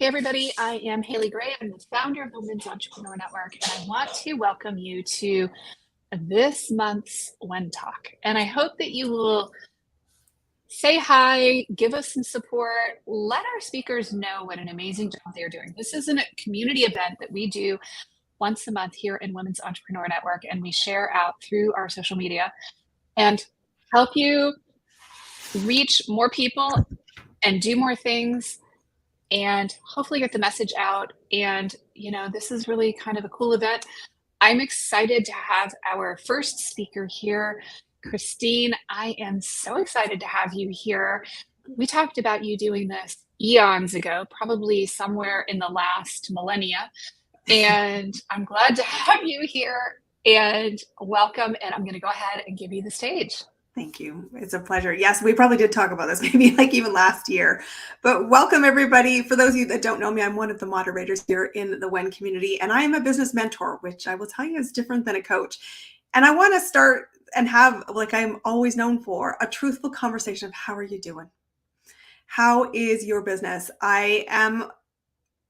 Hey everybody, I am Haley Gray. I'm the founder of the Women's Entrepreneur Network, and I want to welcome you to this month's WEN Talk. And I hope that you will say hi, give us some support, let our speakers know what an amazing job they are doing. This is a community event that we do once a month here in Women's Entrepreneur Network, and we share out through our social media and help you reach more people and do more things and hopefully get the message out. And, this is really kind of a cool event. I'm excited to have our first speaker here, Christine. I am so excited to have you here. We talked about you doing this eons ago, probably somewhere in the last millennia. And I'm glad to have you here and welcome. And I'm going to go ahead and give you the stage. Thank you. It's a pleasure. Yes, we probably did talk about this maybe like even last year, but welcome everybody. For those of you that don't know me, I'm one of the moderators here in the WEN community, and I am a business mentor, which I will tell you is different than a coach. And I want to start and have, like I'm always known for, a truthful conversation of how are you doing? How is your business? I am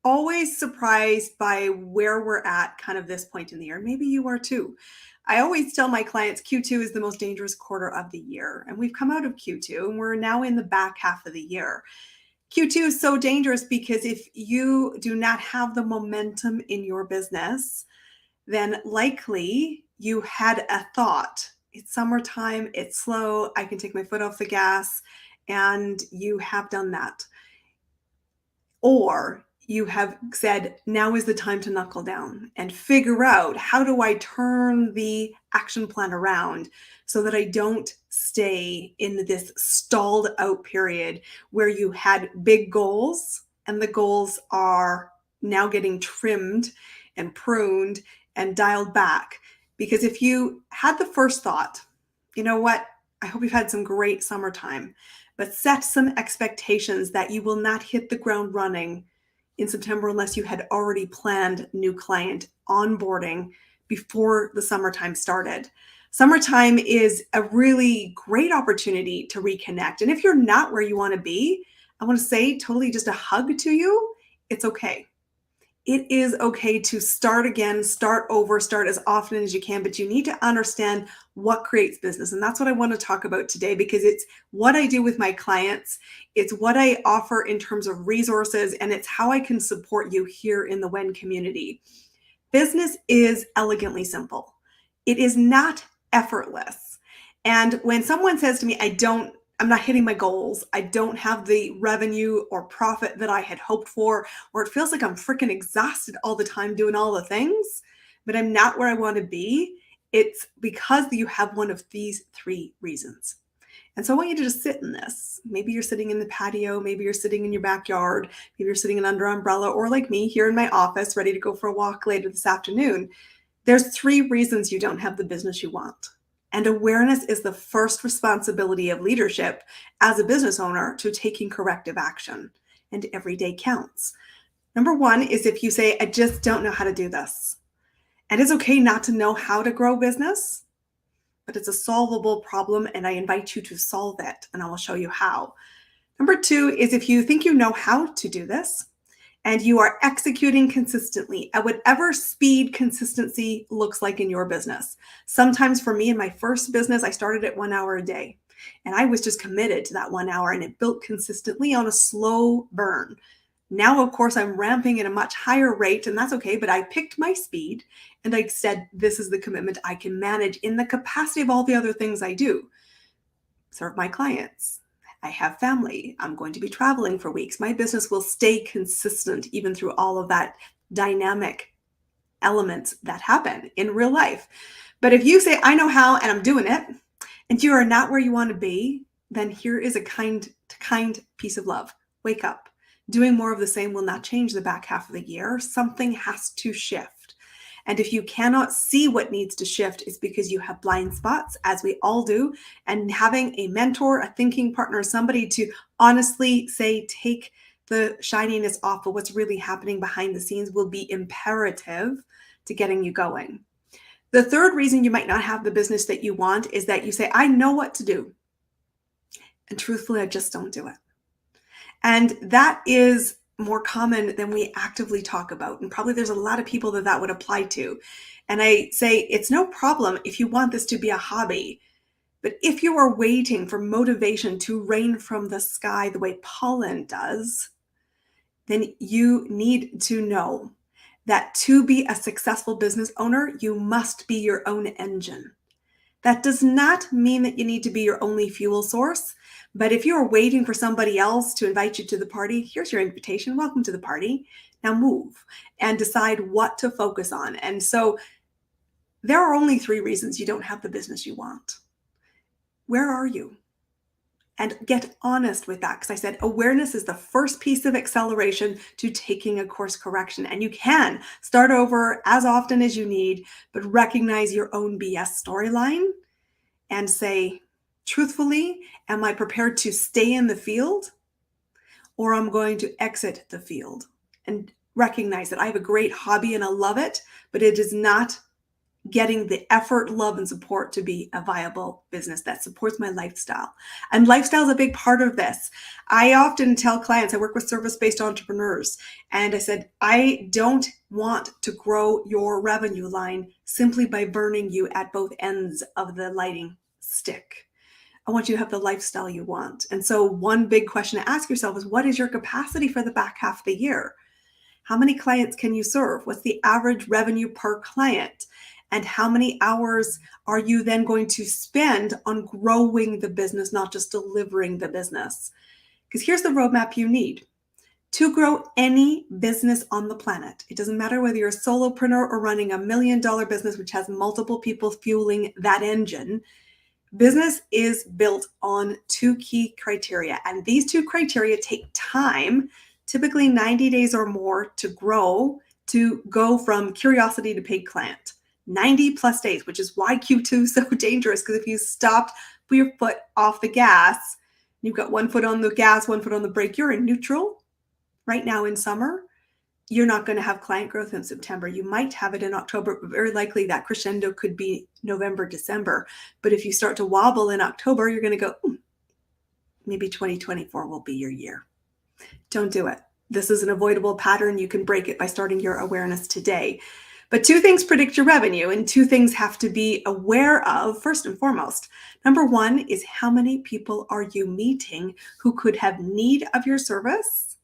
always surprised by where we're at kind of this point in the year. Maybe you are too. I always tell my clients Q2 is the most dangerous quarter of the year. And we've come out of Q2 and we're now in the back half of the year. Q2 is so dangerous because if you do not have the momentum in your business, then likely you had a thought. It's summertime, it's slow, I can take my foot off the gas, and you have done that. Or you have said, now is the time to knuckle down and figure out how do I turn the action plan around so that I don't stay in this stalled out period where you had big goals and the goals are now getting trimmed and pruned and dialed back. Because if you had the first thought, you know what, I hope you've had some great summertime, but set some expectations that you will not hit the ground running in September unless you had already planned new client onboarding before the summertime started. Summertime is a really great opportunity to reconnect. And if you're not where you want to be, I want to say totally just a hug to you. It's okay. It is okay to start again, start over, start as often as you can, but you need to understand what creates business. And that's what I want to talk about today because it's what I do with my clients. It's what I offer in terms of resources, and it's how I can support you here in the WEN community. Business is elegantly simple. It is not effortless. And when someone says to me, I'm not hitting my goals, I don't have the revenue or profit that I had hoped for, or it feels like I'm freaking exhausted all the time doing all the things, but I'm not where I want to be, it's because you have one of these three reasons. And so I want you to just sit in this. Maybe you're sitting in the patio, maybe you're sitting in your backyard, maybe you're sitting under an umbrella, or like me here in my office, ready to go for a walk later this afternoon. There's three reasons you don't have the business you want. And awareness is the first responsibility of leadership as a business owner to taking corrective action. And every day counts. Number one is if you say, I just don't know how to do this. And it's okay not to know how to grow business, but it's a solvable problem and I invite you to solve it. And I will show you how. Number two is if you think you know how to do this, and you are executing consistently at whatever speed consistency looks like in your business. Sometimes for me in my first business, I started at 1 hour a day and I was just committed to that 1 hour and it built consistently on a slow burn. Now, of course, I'm ramping at a much higher rate and that's okay, but I picked my speed and I said, this is the commitment I can manage in the capacity of all the other things I do. Serve my clients. I have family. I'm going to be traveling for weeks. My business will stay consistent even through all of that dynamic elements that happen in real life. But if you say, I know how and I'm doing it, and you are not where you want to be, then here is a kind piece of love. Wake up. Doing more of the same will not change the back half of the year. Something has to shift. And if you cannot see what needs to shift, it's because you have blind spots, as we all do. And having a mentor, a thinking partner, somebody to honestly say, take the shininess off of what's really happening behind the scenes will be imperative to getting you going. The third reason you might not have the business that you want is that you say, I know what to do. And truthfully, I just don't do it. And that is more common than we actively talk about. And probably there's a lot of people that would apply to. And I say, it's no problem if you want this to be a hobby. But if you are waiting for motivation to rain from the sky the way pollen does, then you need to know that to be a successful business owner, you must be your own engine. That does not mean that you need to be your only fuel source. But if you're waiting for somebody else to invite you to the party, here's your invitation. Welcome to the party. Now move and decide what to focus on. And so there are only 3 reasons you don't have the business you want. Where are you? And get honest with that. Because I said awareness is the first piece of acceleration to taking a course correction. And you can start over as often as you need, but recognize your own BS storyline and say, truthfully, am I prepared to stay in the field, or I'm going to exit the field? And recognize that I have a great hobby and I love it, but it is not getting the effort, love, and support to be a viable business that supports my lifestyle. And lifestyle is a big part of this. I often tell clients, I work with service-based entrepreneurs, and I said, I don't want to grow your revenue line simply by burning you at both ends of the lighting stick. I want you to have the lifestyle you want. And so one big question to ask yourself is, what is your capacity for the back half of the year? How many clients can you serve? What's the average revenue per client? And how many hours are you then going to spend on growing the business, not just delivering the business? Because here's the roadmap you need to grow any business on the planet. It doesn't matter whether you're a solopreneur or running $1 million business, which has multiple people fueling that engine. Business is built on 2 key criteria. And these 2 criteria take time, typically 90 days or more, to grow, to go from curiosity to paid client. 90 plus days, which is why Q2 is so dangerous, because if you stopped, put your foot off the gas, you've got 1 foot on the gas, 1 foot on the brake, you're in neutral. Right now in summer, you're not going to have client growth in September. You might have it in October, but very likely that crescendo could be November, December. But if you start to wobble in October, you're going to go, maybe 2024 will be your year. Don't do it. This is an avoidable pattern. You can break it by starting your awareness today. But 2 things predict your revenue, and 2 things have to be aware of first and foremost. Number 1 is, how many people are you meeting who could have need of your service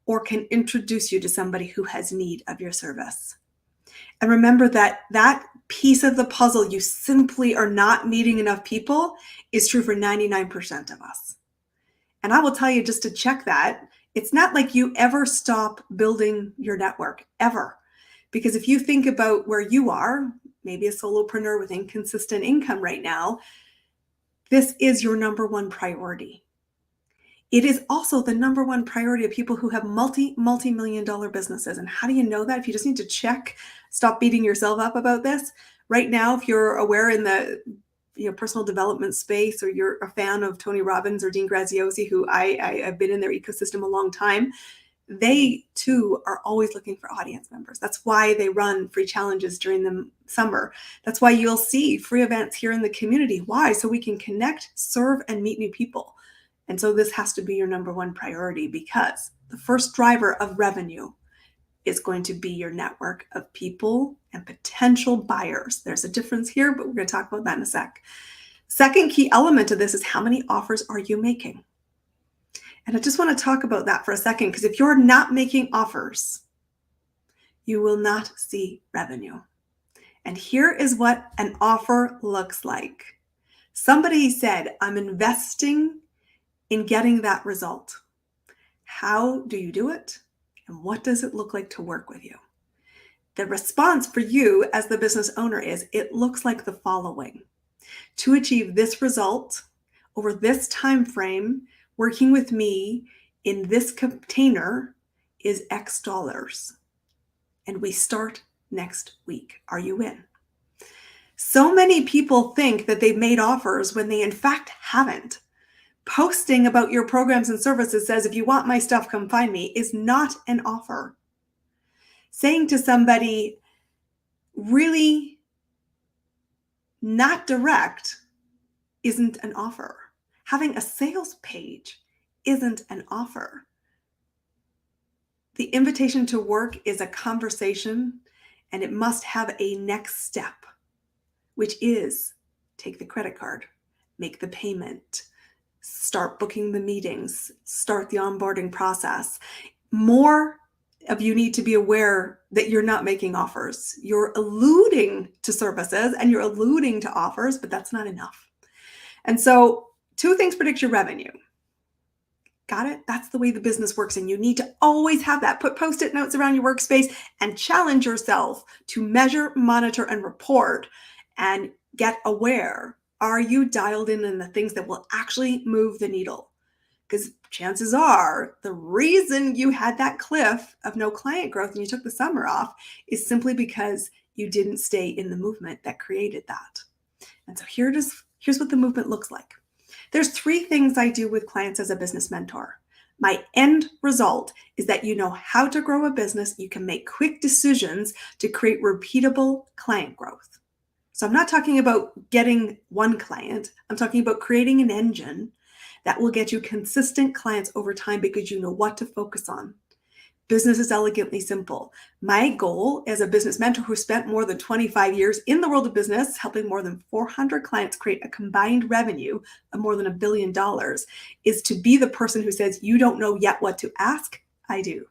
or can introduce you to somebody who has need of your service? And remember that that piece of the puzzle, you simply are not meeting enough people, is true for 99% of us. And I will tell you, just to check that, it's not like you ever stop building your network, ever. Because if you think about where you are, maybe a solopreneur with inconsistent income right now, this is your number 1 priority. It is also the number 1 priority of people who have multi-million dollar businesses. And how do you know that? If you just need to check, stop beating yourself up about this. Right now, if you're aware in the personal development space, or you're a fan of Tony Robbins or Dean Graziosi, who I've been in their ecosystem a long time, they too are always looking for audience members. That's why they run free challenges during the summer. That's why you'll see free events here in the community. Why? So we can connect, serve, and meet new people. And so this has to be your number 1 priority, because the first driver of revenue is going to be your network of people and potential buyers. There's a difference here, but we're going to talk about that in a sec. Second key element of this is, how many offers are you making? And I just want to talk about that for a second, because if you're not making offers, you will not see revenue. And here is what an offer looks like. Somebody said, I'm investing in getting that result. How do you do it? And what does it look like to work with you? The response for you as the business owner is, it looks like the following. To achieve this result over this time frame, working with me in this container is X dollars. And we start next week. Are you in? So many people think that they've made offers when they in fact haven't. Posting about your programs and services says, if you want my stuff, come find me, is not an offer. Saying to somebody really not direct isn't an offer. Having a sales page isn't an offer. The invitation to work is a conversation, and it must have a next step, which is take the credit card, make the payment, start booking the meetings, start the onboarding process. More of you need to be aware that you're not making offers. You're alluding to services and you're alluding to offers, but that's not enough. And so 2 things predict your revenue. Got it? That's the way the business works. And you need to always have that. Put Post-it notes around your workspace and challenge yourself to measure, monitor, and report and get aware. Are you dialed in the things that will actually move the needle? Because chances are the reason you had that cliff of no client growth and you took the summer off is simply because you didn't stay in the movement that created that. And so here's what the movement looks like. There's 3 things I do with clients as a business mentor. My end result is that you know how to grow a business. You can make quick decisions to create repeatable client growth. So I'm not talking about getting one client. I'm talking about creating an engine that will get you consistent clients over time because you know what to focus on. Business is elegantly simple. My goal as a business mentor who spent more than 25 years in the world of business, helping more than 400 clients create a combined revenue of more than $1 billion, is to be the person who says, you don't know yet what to ask. I do.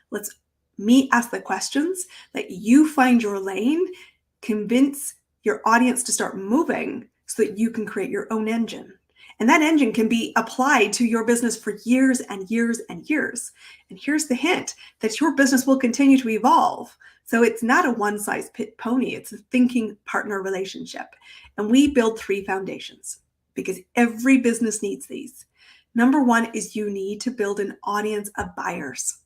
Let's me ask the questions, let you find your lane, convince your audience to start moving so that you can create your own engine. And that engine can be applied to your business for years and years and years. And here's the hint that your business will continue to evolve. So it's not a one-size-pony. It's a thinking partner relationship. And we build 3 foundations because every business needs these. Number 1 is you need to build an audience of buyers.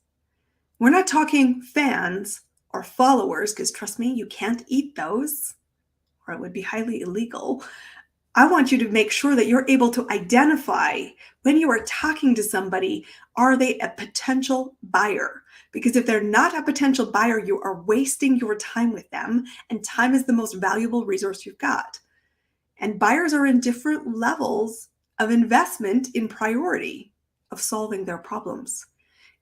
We're not talking fans or followers, because trust me, you can't eat those, or it would be highly illegal. I want you to make sure that you're able to identify when you are talking to somebody, are they a potential buyer? Because if they're not a potential buyer, you are wasting your time with them, and time is the most valuable resource you've got. And buyers are in different levels of investment in priority of solving their problems.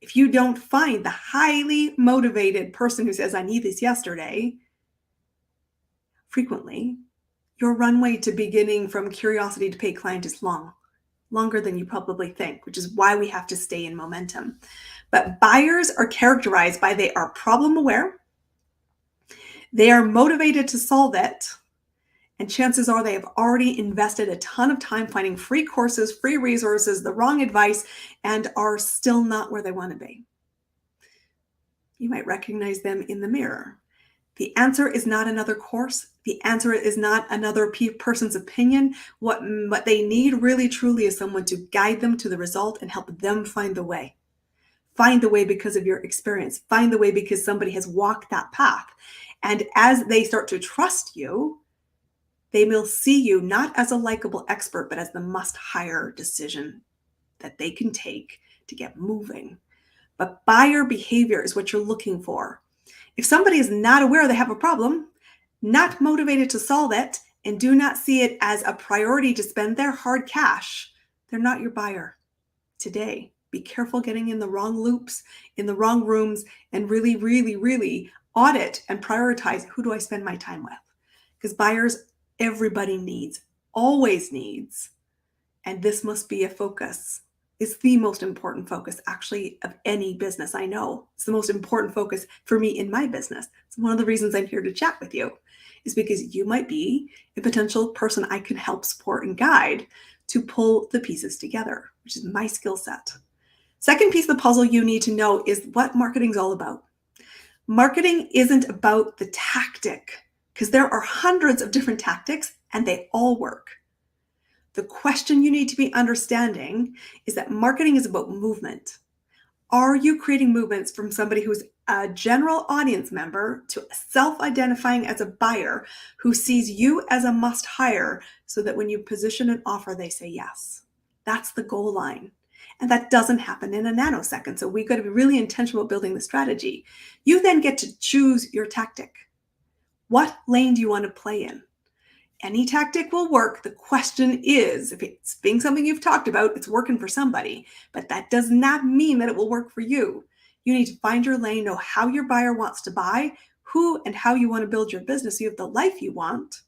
If you don't find the highly motivated person who says, I need this yesterday, frequently, your runway to beginning from curiosity to paid client is longer than you probably think, which is why we have to stay in momentum. But buyers are characterized by they are problem aware, they are motivated to solve it, and chances are they have already invested a ton of time finding free courses, free resources, the wrong advice, and are still not where they want to be. You might recognize them in the mirror. The answer is not another course. The answer is not another person's opinion. What they need really truly is someone to guide them to the result and help them find the way. Find the way because of your experience. Find the way because somebody has walked that path. And as they start to trust you, they will see you not as a likable expert, but as the must-hire decision that they can take to get moving. But buyer behavior is what you're looking for. If somebody is not aware they have a problem, not motivated to solve it, and do not see it as a priority to spend their hard cash, they're not your buyer today. Be careful getting in the wrong loops, in the wrong rooms, and really, really, really audit and prioritize who do I spend my time with. Because buyers, everybody needs, always needs, and this must be a focus. It's the most important focus, actually, of any business I know. It's the most important focus for me in my business. It's one of the reasons I'm here to chat with you, is because you might be a potential person I can help support and guide to pull the pieces together, which is my skill set. Second piece of the puzzle you need to know is what marketing is all about. Marketing isn't about the tactic, because there are hundreds of different tactics and they all work. The question you need to be understanding is that marketing is about movement. Are you creating movements from somebody who's a general audience member to self-identifying as a buyer who sees you as a must-hire so that when you position an offer, they say yes? That's the goal line. And that doesn't happen in a nanosecond. So we've got to be really intentional about building the strategy. You then get to choose your tactic. What lane do you want to play in? Any tactic will work. The question is, if it's being something you've talked about, it's working for somebody, but that does not mean that it will work for you. You need to find your lane, know how your buyer wants to buy, who and how you want to build your business so you have the life you want.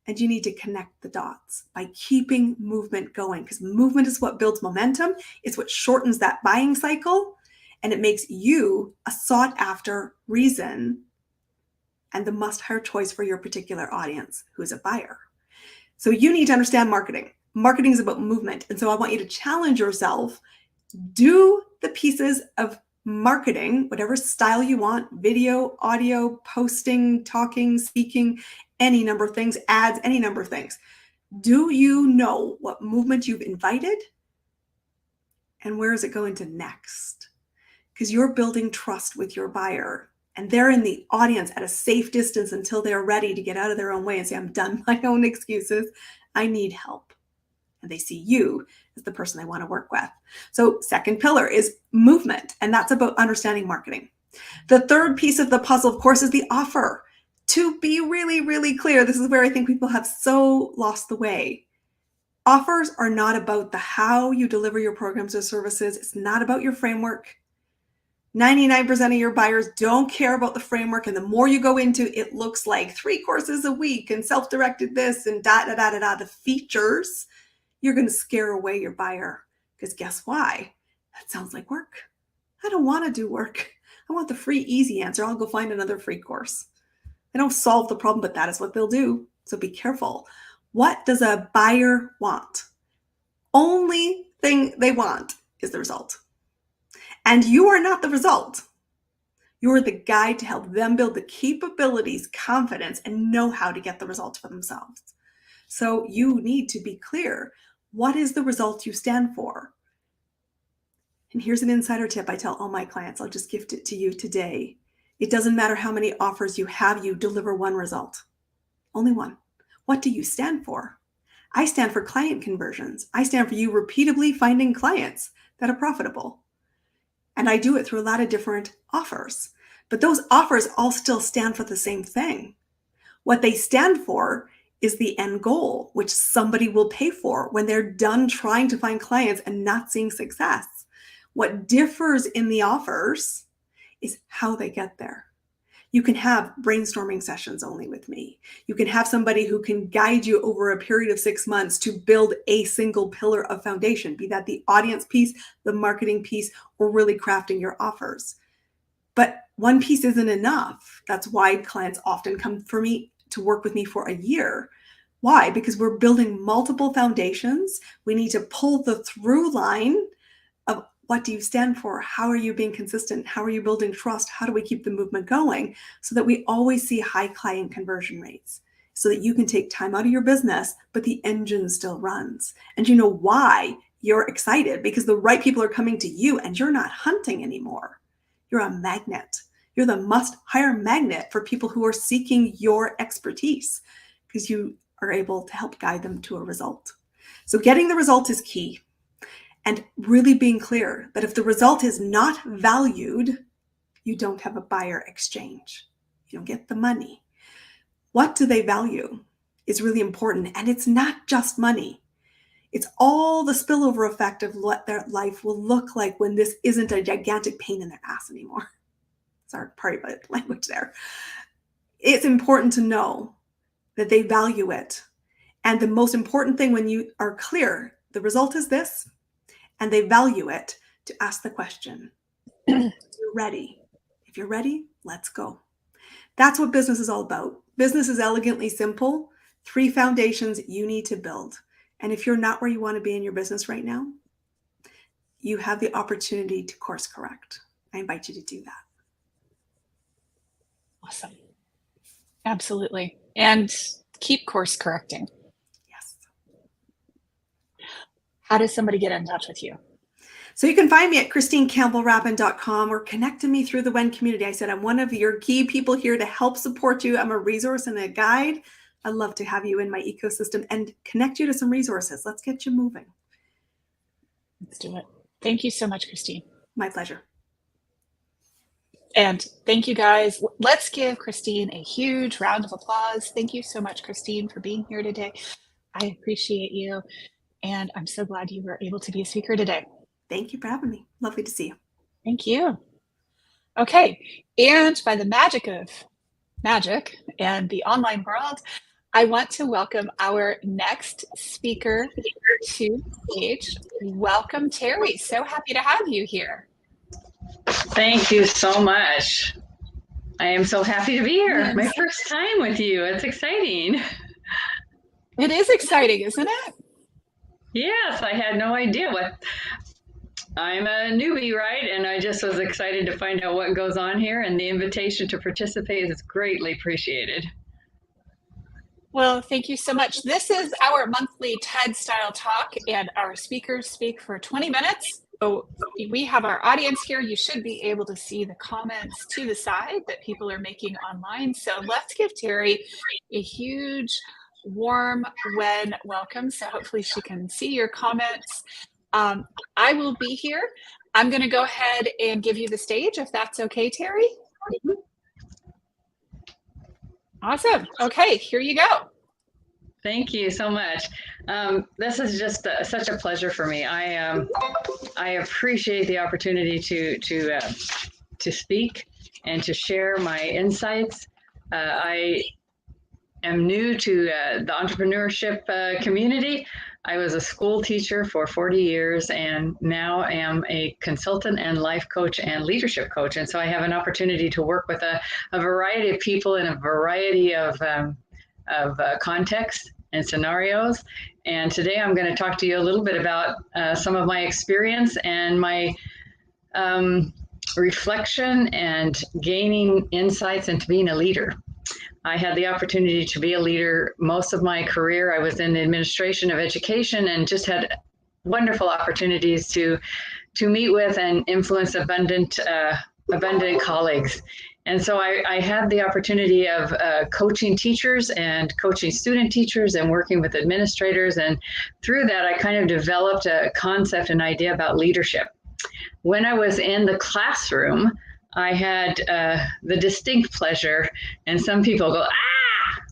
And you need to connect the dots by keeping movement going, because movement is what builds momentum. It's what shortens that buying cycle, and it makes you a sought after reason and the must-hire choice for your particular audience who's a buyer. So you need to understand marketing. Marketing is about movement. And so I want you to challenge yourself. Do the pieces of marketing, whatever style you want, video, audio, posting, talking, speaking, any number of things, ads, any number of things. Do you know what movement you've invited? And where is it going to next? Because you're building trust with your buyer, and they're in the audience at a safe distance until they're ready to get out of their own way and say, I'm done my own excuses. I need help. And they see you as the person they want to work with. So second pillar is movement, and that's about understanding marketing. The third piece of the puzzle, of course, is the offer. To be really, really clear, this is where I think people have so lost the way. Offers are not about the how you deliver your programs or services. It's not about your framework. 99% of your buyers don't care about the framework. And the more you go into, it looks like 3 courses a week and self-directed this and the features, you're going to scare away your buyer. Because guess why? That sounds like work. I don't want to do work. I want the free, easy answer. I'll go find another free course. They don't solve the problem, but that is what they'll do. So be careful. What does a buyer want? Only thing they want is the result. And you are not the result. You are the guide to help them build the capabilities, confidence, and know how to get the results for themselves. So you need to be clear. What is the result you stand for? And here's an insider tip I tell all my clients. I'll just gift it to you today. It doesn't matter how many offers you have, you deliver one result. Only one. What do you stand for? I stand for client conversions. I stand for you repeatedly finding clients that are profitable. And I do it through a lot of different offers. But those offers all still stand for the same thing. What they stand for is the end goal, which somebody will pay for when they're done trying to find clients and not seeing success. What differs in the offers is how they get there. You can have brainstorming sessions only with me. You can have somebody who can guide you over a period of 6 months to build a single pillar of foundation, be that the audience piece, the marketing piece, or really crafting your offers. But one piece isn't enough. That's why clients often come for me to work with me for a year. Why? Because we're building multiple foundations. We need to pull the through line of what do you stand for? How are you being consistent? How are you building trust? How do we keep the movement going so that we always see high client conversion rates so that you can take time out of your business, but the engine still runs. And you know why you're excited? Because the right people are coming to you and you're not hunting anymore. You're a magnet. You're the must-hire magnet for people who are seeking your expertise because you are able to help guide them to a result. So getting the result is key. And really being clear that if the result is not valued, you don't have a buyer exchange. You don't get the money. What do they value is really important. And it's not just money. It's all the spillover effect of what their life will look like when this isn't a gigantic pain in their ass anymore. Sorry, pardon my language there. It's important to know that they value it. And the most important thing when you are clear, the result is this, and they value it, to ask the question, you're ready. If you're ready, let's go. That's what business is all about. Business is elegantly simple. 3 foundations you need to build. And if you're not where you want to be in your business right now, you have the opportunity to course correct. I invite you to do that. Awesome. Absolutely. And keep course correcting. Yes. How does somebody get in touch with you? So you can find me at ChristineCampbellRapin.com or connect to me through the WEN community. I said I'm one of your key people here to help support you. I'm a resource and a guide. I'd love to have you in my ecosystem and connect you to some resources. Let's get you moving. Let's do it. Thank you so much, Christine. My pleasure. And thank you guys. Let's give Christine a huge round of applause. Thank you so much, Christine, for being here today. I appreciate you. And I'm so glad you were able to be a speaker today. Thank you for having me. Lovely to see you. Thank you. Okay, and by the magic of magic and the online world, I want to welcome our next speaker to the stage. Welcome, Terry. So happy to have you here. Thank you so much. I am so happy to be here. Yes. My first time with you. It's exciting. It is exciting, isn't it? Yes, I had no idea I'm a newbie, right? And I just was excited to find out what goes on here, and the invitation to participate is greatly appreciated. Well, thank you so much. This is our monthly TED style talk, and our speakers speak for 20 minutes. So we have our audience here. You should be able to see the comments to the side that people are making online. So let's give Terry a huge, warm WEN welcome. So hopefully she can see your comments. I will be here. I'm going to go ahead and give you the stage, if that's okay, Terry. Awesome. Okay, here you go. Thank you so much. This is just such a pleasure for me. I appreciate the opportunity to speak and to share my insights. I am new to the entrepreneurship community. I was a school teacher for 40 years and now am a consultant and life coach and leadership coach. And so I have an opportunity to work with a variety of people in a variety of contexts and scenarios. And today I'm going to talk to you a little bit about some of my experience and my reflection and gaining insights into being a leader. I had the opportunity to be a leader most of my career. I was in the administration of education and just had wonderful opportunities to meet with and influence abundant colleagues. And so I had the opportunity of coaching teachers and coaching student teachers and working with administrators. And through that, I kind of developed a concept and idea about leadership. When I was in the classroom, I had the distinct pleasure, and some people go,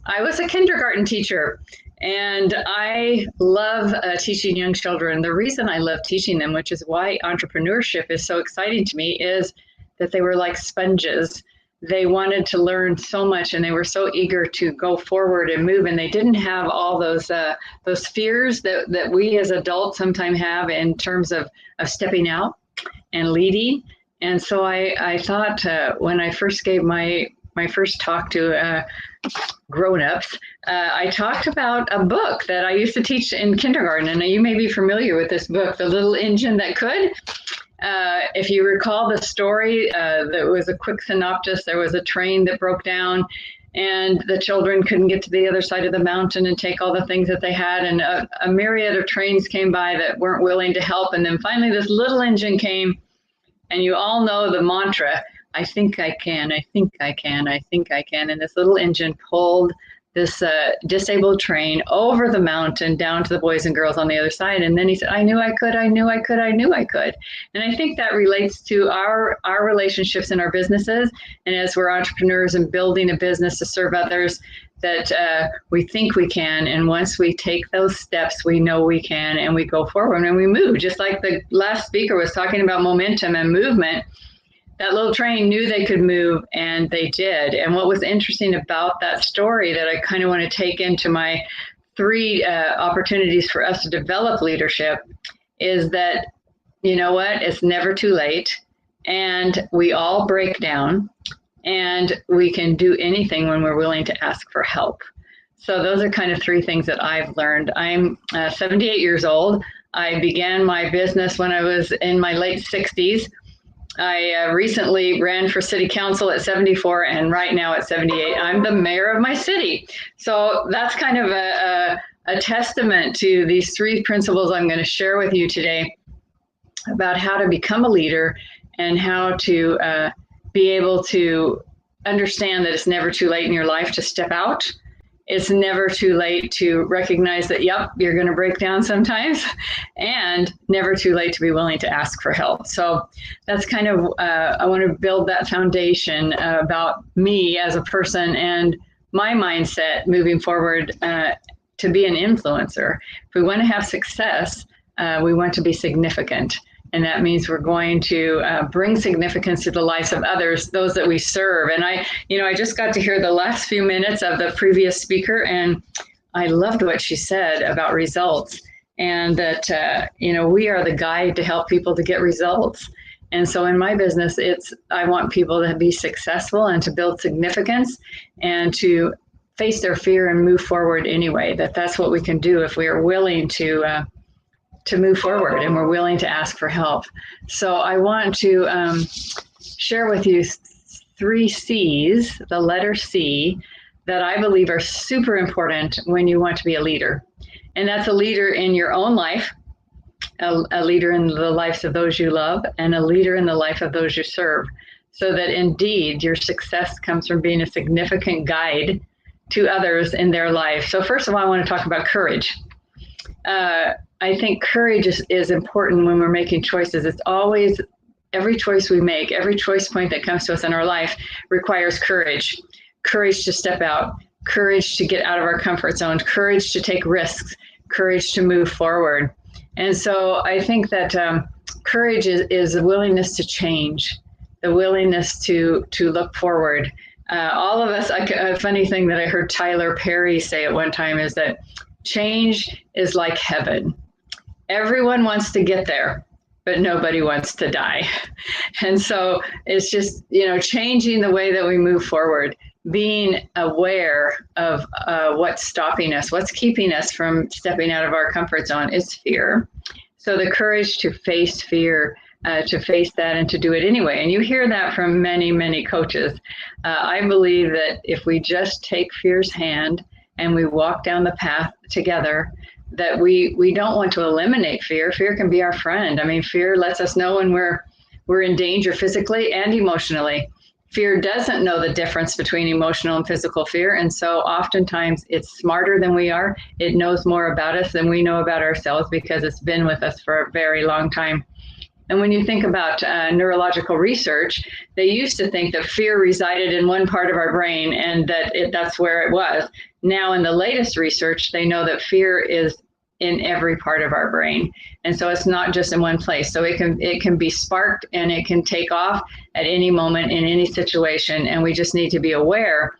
I was a kindergarten teacher. And I love teaching young children. The reason I love teaching them, which is why entrepreneurship is so exciting to me, is that they were like sponges. They wanted to learn so much, and they were so eager to go forward and move, and they didn't have all those fears that we as adults sometimes have in terms of stepping out and leading. And so I thought when I first gave my first talk to grown-ups, I talked about a book that I used to teach in kindergarten. And you may be familiar with this book, The Little Engine That Could. If you recall the story, that was a quick synopsis. There was a train that broke down and the children couldn't get to the other side of the mountain and take all the things that they had. And a myriad of trains came by that weren't willing to help. And then finally this little engine came. And you all know the mantra, I think I can, I think I can, I think I can. And this little engine pulled this disabled train over the mountain down to the boys and girls on the other side. And then he said, I knew I could, I knew I could, I knew I could. And I think that relates to our relationships in our businesses. And as we're entrepreneurs and building a business to serve others, that we think we can. And once we take those steps, we know we can, and we go forward and we move. Just like the last speaker was talking about momentum and movement, that little train knew they could move, and they did. And what was interesting about that story that I kind of want to take into my 3 opportunities for us to develop leadership is that, you know what, it's never too late, and we all break down. And we can do anything when we're willing to ask for help. So those are kind of 3 things that I've learned. I'm 78 years old. I began my business when I was in my late 60s. I recently ran for city council at 74, and right now at 78, I'm the mayor of my city. So that's kind of a testament to these 3 principles I'm going to share with you today about how to become a leader and how to be able to understand that it's never too late in your life to step out. It's never too late to recognize that, yep, you're going to break down sometimes, and never too late to be willing to ask for help. So that's kind of, I want to build that foundation about me as a person and my mindset moving forward to be an influencer. If we want to have success, we want to be significant. And that means we're going to bring significance to the lives of others, those that we serve. And I just got to hear the last few minutes of the previous speaker, and I loved what she said about results, and that, we are the guide to help people to get results. And so in my business, I want people to be successful and to build significance and to face their fear and move forward anyway. That's what we can do if we are willing to move forward and we're willing to ask for help. So I want to share with you 3 C's, the letter C, that I believe are super important when you want to be a leader. And that's a leader in your own life, a leader in the lives of those you love, and a leader in the life of those you serve, so that indeed your success comes from being a significant guide to others in their life. So first of all, I want to talk about courage. I think courage is important when we're making choices. It's always, every choice we make, every choice point that comes to us in our life requires courage. Courage to step out, courage to get out of our comfort zone, courage to take risks, courage to move forward. And so I think that courage is a willingness to change, the willingness to look forward. All of us, a funny thing that I heard Tyler Perry say at one time is that change is like heaven. Everyone wants to get there, but nobody wants to die. And so it's just, changing the way that we move forward, being aware of what's stopping us, what's keeping us from stepping out of our comfort zone is fear. So the courage to face fear, to face that and to do it anyway. And you hear that from many, many coaches. I believe that if we just take fear's hand and we walk down the path together, that we don't want to eliminate fear. Fear can be our friend. I mean, fear lets us know when we're in danger physically and emotionally. Fear doesn't know the difference between emotional and physical fear. And so oftentimes it's smarter than we are. It knows more about us than we know about ourselves because it's been with us for a very long time. And when you think about neurological research, they used to think that fear resided in one part of our brain and that that's where it was. Now in the latest research, they know that fear is in every part of our brain. And so it's not just in one place. So it can be sparked and it can take off at any moment in any situation. And we just need to be aware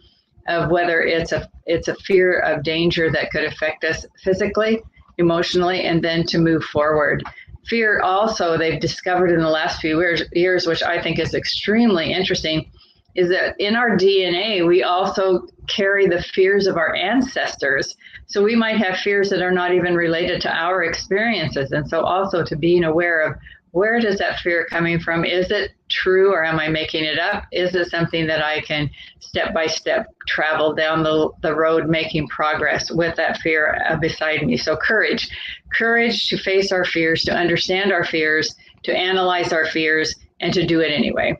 of whether it's a fear of danger that could affect us physically, emotionally, and then to move forward. Fear also, they've discovered in the last few years, which I think is extremely interesting, is that in our DNA, we also carry the fears of our ancestors. So we might have fears that are not even related to our experiences. And so also to being aware of where does that fear coming from? Is it true or am I making it up? Is it something that I can step by step travel down the road making progress with that fear beside me? So courage to face our fears, to understand our fears, to analyze our fears, and to do it anyway.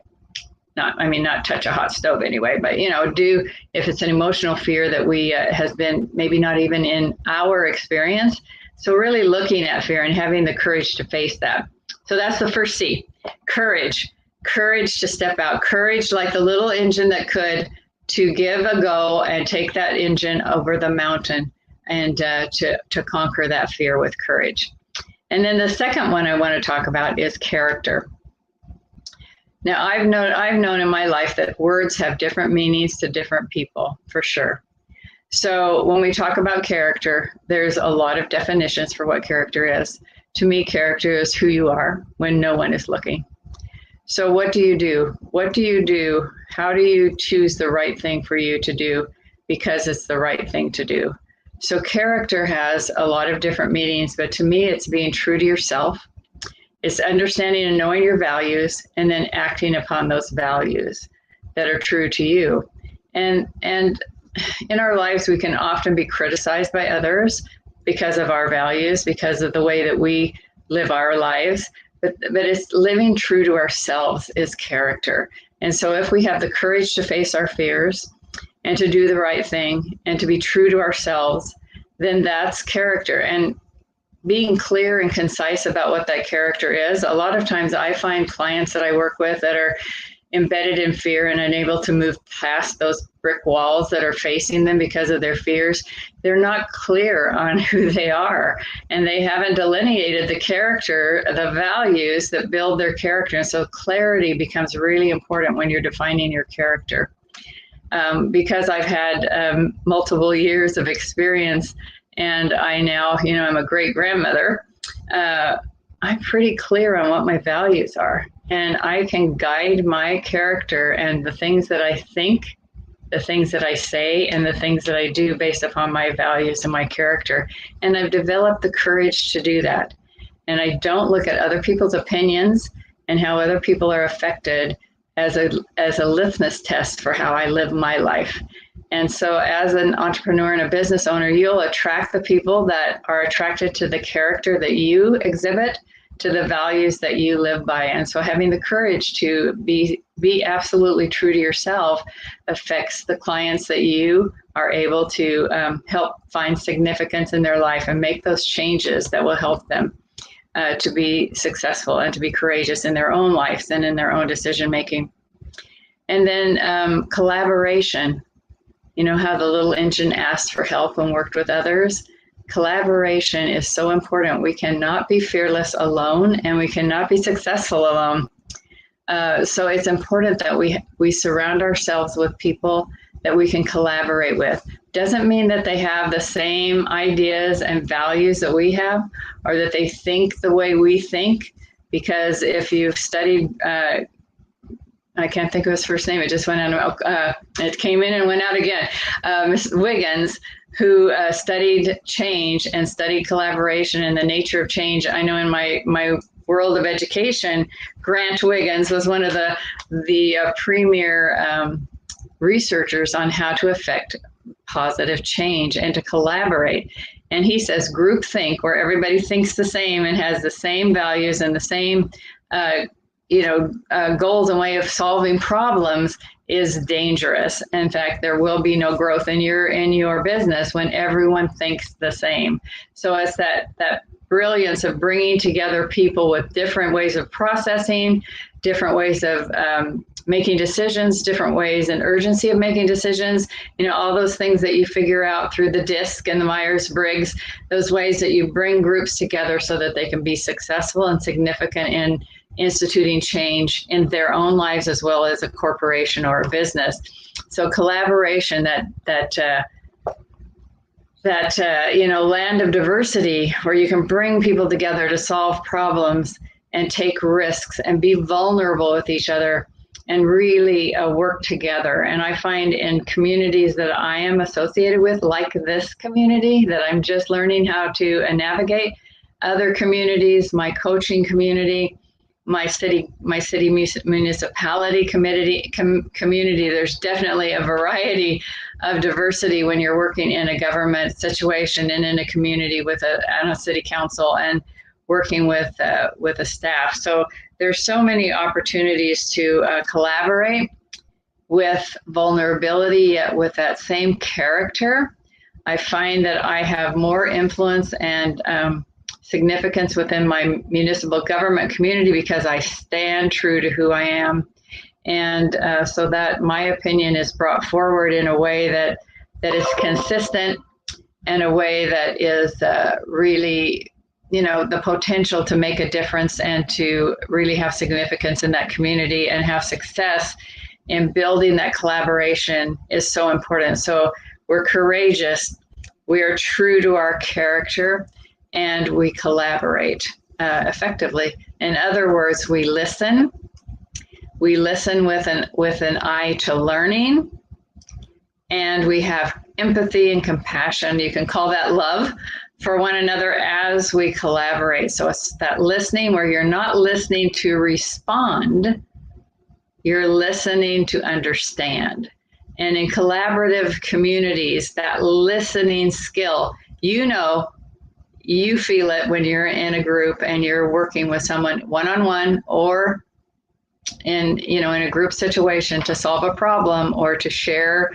Not touch a hot stove anyway, but, do, if it's an emotional fear that has been maybe not even in our experience. So really looking at fear and having the courage to face that. So that's the first C, courage to step out, courage like the little engine that could, to give a go and take that engine over the mountain and to conquer that fear with courage. And then the second one I want to talk about is character. Now, I've known in my life that words have different meanings to different people, for sure. So when we talk about character, there's a lot of definitions for what character is. To me, character is who you are when no one is looking. So what do you do? What do you do? How do you choose the right thing for you to do because it's the right thing to do? So character has a lot of different meanings, but to me, it's being true to yourself. It's understanding and knowing your values and then acting upon those values that are true to you. And in our lives, we can often be criticized by others because of our values, because of the way that we live our lives. But it's living true to ourselves is character. And so if we have the courage to face our fears and to do the right thing and to be true to ourselves, then that's character. And being clear and concise about what that character is. A lot of times I find clients that I work with that are, embedded in fear and unable to move past those brick walls that are facing them because of their fears, they're not clear on who they are, and they haven't delineated the character, the values that build their character. And so clarity becomes really important when you're defining your character. Because I've had multiple years of experience, and I now, I'm a great grandmother, I'm pretty clear on what my values are. And I can guide my character and the things that I think, the things that I say, and the things that I do based upon my values and my character. And I've developed the courage to do that. And I don't look at other people's opinions and how other people are affected as a litmus test for how I live my life. And so as an entrepreneur and a business owner, you'll attract the people that are attracted to the character that you exhibit, to the values that you live by. And so having the courage to be absolutely true to yourself affects the clients that you are able to help find significance in their life and make those changes that will help them to be successful and to be courageous in their own lives and in their own decision making. And then collaboration. You know how the little engine asked for help and worked with others? Collaboration is so important. We cannot be fearless alone, and we cannot be successful alone. So it's important that we surround ourselves with people that we can collaborate with. Doesn't mean that they have the same ideas and values that we have, or that they think the way we think, because if you've studied, I can't think of his first name, it just went on, it came in and went out again, Ms. Wiggins, who studied change and studied collaboration and the nature of change. I know in my world of education, Grant Wiggins was one of the premier researchers on how to affect positive change and to collaborate. And he says groupthink, where everybody thinks the same and has the same values and the same goals and way of solving problems, is dangerous. In fact, there will be no growth in your business when everyone thinks the same. So it's that brilliance of bringing together people with different ways of processing, different ways of making decisions, different ways and urgency of making decisions, all those things that you figure out through the DISC and the Myers-Briggs, those ways that you bring groups together so that they can be successful and significant in instituting change in their own lives as well as a corporation or a business. So collaboration, that land of diversity where you can bring people together to solve problems and take risks and be vulnerable with each other and really work together. And I find in communities that I am associated with, like this community that I'm just learning how to navigate, other communities, my coaching community, my city municipality community, there's definitely a variety of diversity when you're working in a government situation and in a community with a city council and working with a staff. So there's so many opportunities to collaborate with vulnerability, yet with that same character. I find that I have more influence and significance within my municipal government community because I stand true to who I am. And so that my opinion is brought forward in a way that is consistent and a way that is really, the potential to make a difference and to really have significance in that community and have success in building that collaboration is so important. So we're courageous, we are true to our character, and we collaborate effectively. In other words, we listen with an eye to learning, and we have empathy and compassion. You can call that love for one another as we collaborate. So it's that listening where you're not listening to respond, you're listening to understand. And in collaborative communities, that listening skill, you feel it when you're in a group and you're working with someone one-on-one or in a group situation to solve a problem or to share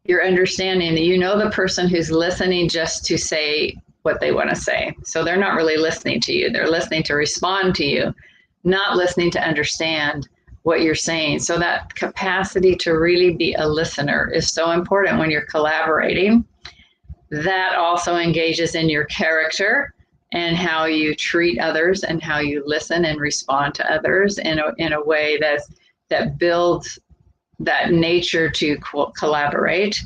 your understanding. The person who's listening just to say what they want to say. So they're not really listening to you. They're listening to respond to you, not listening to understand what you're saying. So that capacity to really be a listener is so important when you're collaborating. That also engages in your character and how you treat others and how you listen and respond to others in a way that builds that nature to collaborate.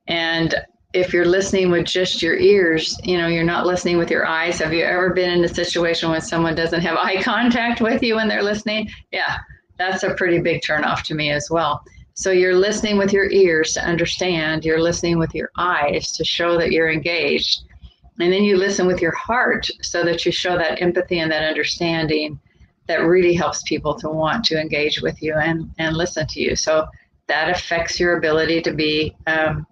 And if you're listening with just your ears, you're not listening with your eyes. Have you ever been in a situation when someone doesn't have eye contact with you when they're listening? Yeah, that's a pretty big turnoff to me as well. So you're listening with your ears to understand, you're listening with your eyes to show that you're engaged. And then you listen with your heart so that you show that empathy and that understanding that really helps people to want to engage with you and listen to you. So that affects your ability to be, the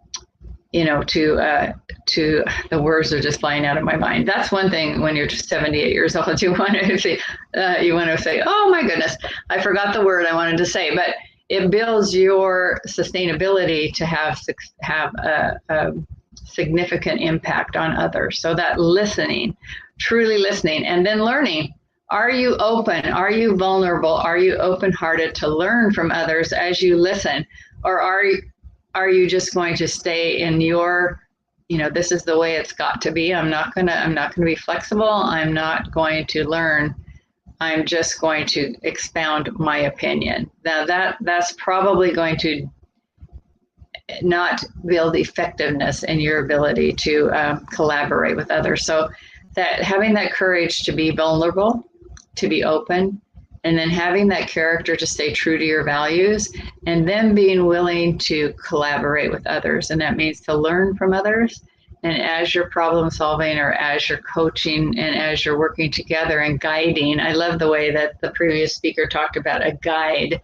words are just flying out of my mind. That's one thing when you're 78 years old, you want to say, oh my goodness, I forgot the word I wanted to say, but it builds your sustainability to have a significant impact on others. So that listening, truly listening, and then learning. Are you open? Are you vulnerable? Are you open-hearted to learn from others as you listen? Or are you just going to stay in your, this is the way it's got to be. I'm not gonna be flexible. I'm not going to learn. I'm just going to expound my opinion. Now that's probably going to not build effectiveness in your ability to collaborate with others. So that having that courage to be vulnerable, to be open, and then having that character to stay true to your values, and then being willing to collaborate with others. And that means to learn from others. And as you're problem solving or as you're coaching and as you're working together and guiding, I love the way that the previous speaker talked about a guide,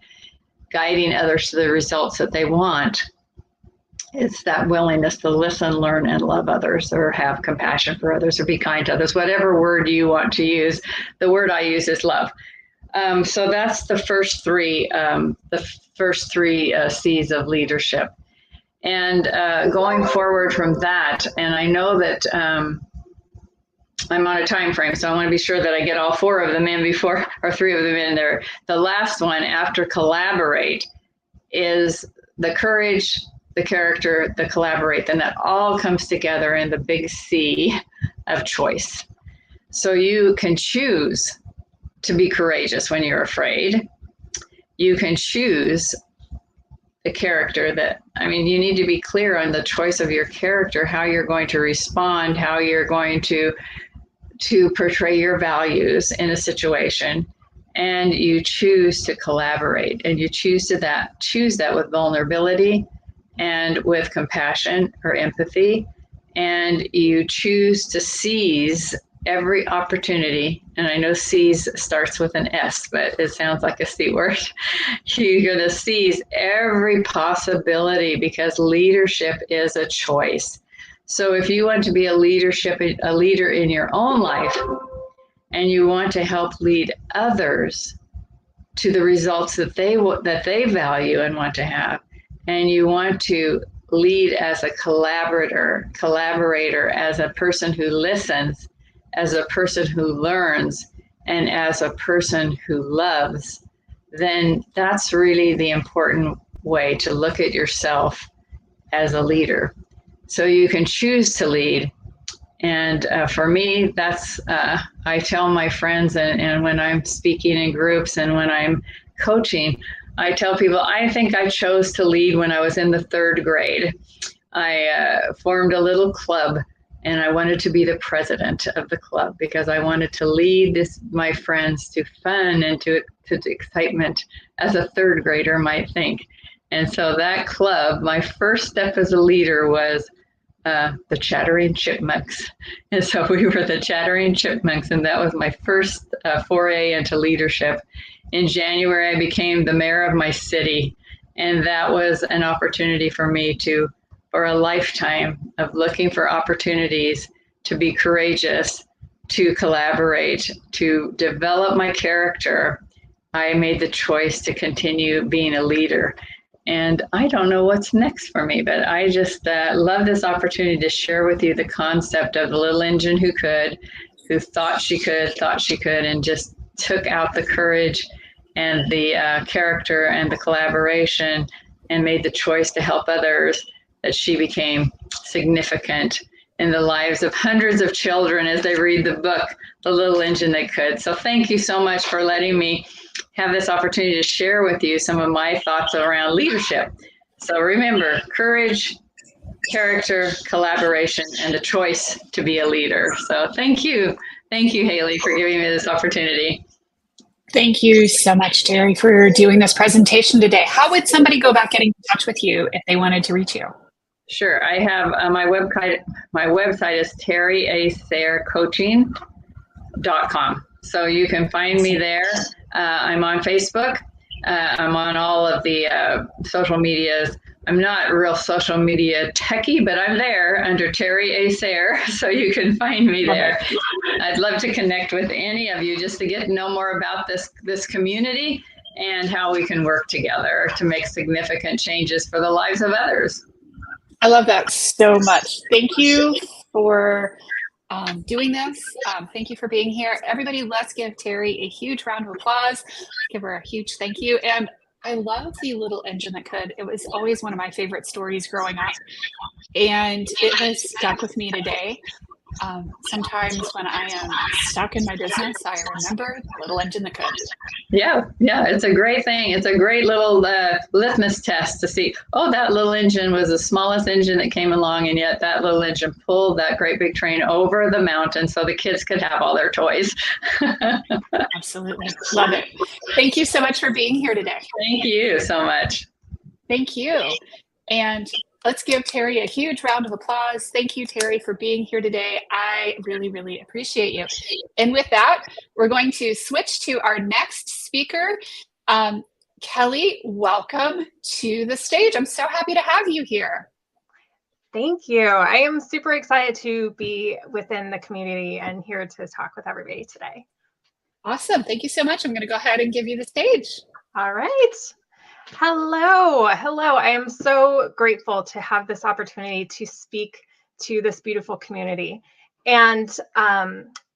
guiding others to the results that they want. It's that willingness to listen, learn, and love others, or have compassion for others, or be kind to others, whatever word you want to use. The word I use is love. So that's the first three C's of leadership. And going forward from that, and I know that I'm on a time frame, so I want to be sure that I get all four of them in before, or three of them in there. The last one after collaborate is the courage, the character, the collaborate, then that all comes together in the big C of choice. So you can choose to be courageous when you're afraid. You can choose the character you need to be clear on the choice of your character, how you're going to respond, how you're going to portray your values in a situation. And you choose to collaborate, and you choose that with vulnerability and with compassion or empathy. And you choose to seize every opportunity, and I know seize starts with an S, but it sounds like a C word. You're going to seize every possibility, because leadership is a choice. So if you want to be a leader in your own life, and you want to help lead others to the results that they value and want to have, and you want to lead as a collaborator, as a person who listens, as a person who learns, and as a person who loves, then that's really the important way to look at yourself as a leader. So you can choose to lead. And for me, that's, I tell my friends, and when I'm speaking in groups and when I'm coaching, I tell people, I think I chose to lead when I was in the third grade. I formed a little club, and I wanted to be the president of the club because I wanted to lead my friends to fun and to excitement, as a third grader might think. And so that club, my first step as a leader was the Chattering Chipmunks. And so we were the Chattering Chipmunks, and that was my first foray into leadership. In January, I became the mayor of my city, and that was an opportunity for me for a lifetime of looking for opportunities to be courageous, to collaborate, to develop my character. I made the choice to continue being a leader. And I don't know what's next for me, but I just love this opportunity to share with you the concept of the little engine who thought she could, and just took out the courage and the character and the collaboration, and made the choice to help others, that she became significant in the lives of hundreds of children as they read the book, The Little Engine That Could. So thank you so much for letting me have this opportunity to share with you some of my thoughts around leadership. So remember, courage, character, collaboration, and a choice to be a leader. So thank you. Thank you, Haley, for giving me this opportunity. Thank you so much, Terry, for doing this presentation today. How would somebody go about getting in touch with you if they wanted to reach you? Sure. I have my website. My website is terryasayrecoaching.com. So you can find me there. I'm on Facebook. I'm on all of the social medias. I'm not a real social media techie, but I'm there under Terry A. Sayre, so you can find me there. I'd love to connect with any of you just to get to know more about this community and how we can work together to make significant changes for the lives of others. I love that so much. Thank you for doing this. Thank you for being here. Everybody, let's give Terry a huge round of applause. Give her a huge thank you. And I love The Little Engine That Could. It was always one of my favorite stories growing up, and it has stuck with me today. Sometimes when I am stuck in my business, I remember The Little Engine That Could. Yeah, it's a great thing. It's a great little litmus test to see, oh, that little engine was the smallest engine that came along, and yet that little engine pulled that great big train over the mountain so the kids could have all their toys. Absolutely. Love it. Thank you so much for being here today. Thank you so much. Thank you. And let's give Terry a huge round of applause. Thank you, Terry, for being here today. I really, really appreciate you. And with that, we're going to switch to our next speaker. Kelly, welcome to the stage. I'm so happy to have you here. Thank you. I am super excited to be within the community and here to talk with everybody today. Awesome. Thank you so much. I'm going to go ahead and give you the stage. All right. Hello. I am so grateful to have this opportunity to speak to this beautiful community. And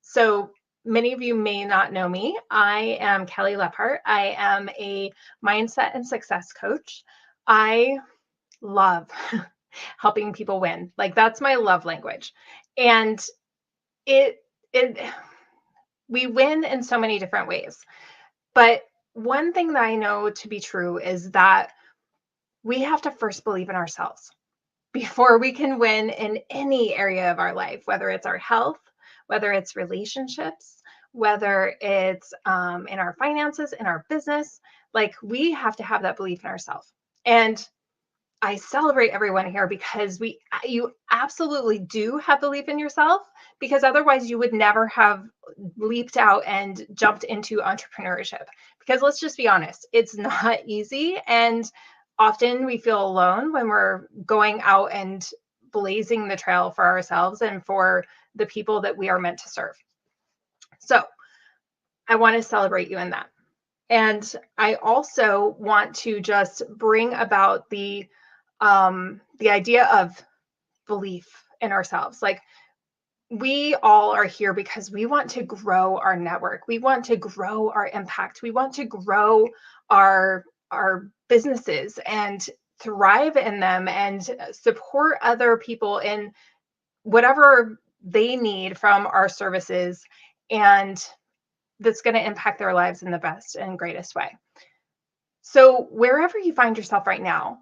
so many of you may not know me. I am Kelly Lephart. I am a mindset and success coach. I love helping people win. Like, that's my love language. And we win in so many different ways. But one thing that I know to be true is that we have to first believe in ourselves before we can win in any area of our life, whether it's our health, whether it's relationships, whether it's in our finances, in our business. Like, we have to have that belief in ourselves. And I celebrate everyone here because you absolutely do have belief in yourself, because otherwise you would never have leaped out and jumped into entrepreneurship. Because let's just be honest, it's not easy. And often we feel alone when we're going out and blazing the trail for ourselves and for the people that we are meant to serve. So I want to celebrate you in that. And I also want to just bring about the idea of belief in ourselves. Like, we all are here because we want to grow our network. We want to grow our impact. We want to grow our businesses and thrive in them and support other people in whatever they need from our services, and that's going to impact their lives in the best and greatest way. So wherever you find yourself right now,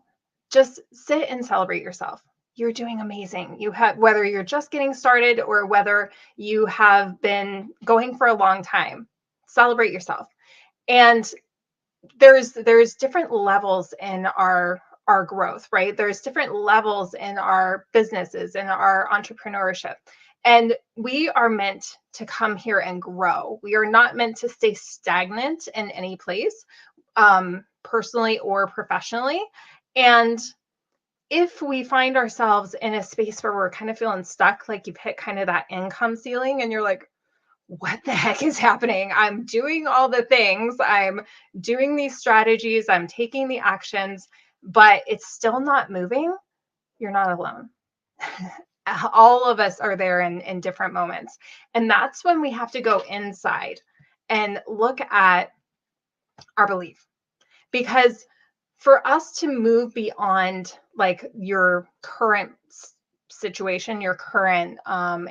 just sit and celebrate yourself. You're doing amazing. You have, whether you're just getting started or whether you have been going for a long time, celebrate yourself. And there's different levels in our growth, right? There's different levels in our businesses, in our entrepreneurship. And we are meant to come here and grow. We are not meant to stay stagnant in any place, personally or professionally. And if we find ourselves in a space where we're kind of feeling stuck, like you've hit kind of that income ceiling and you're like, what the heck is happening? I'm doing all the things, I'm doing these strategies, I'm taking the actions, but it's still not moving. You're not alone. All of us are there in different moments. And that's when we have to go inside and look at our belief. Because for us to move beyond like your current situation, your current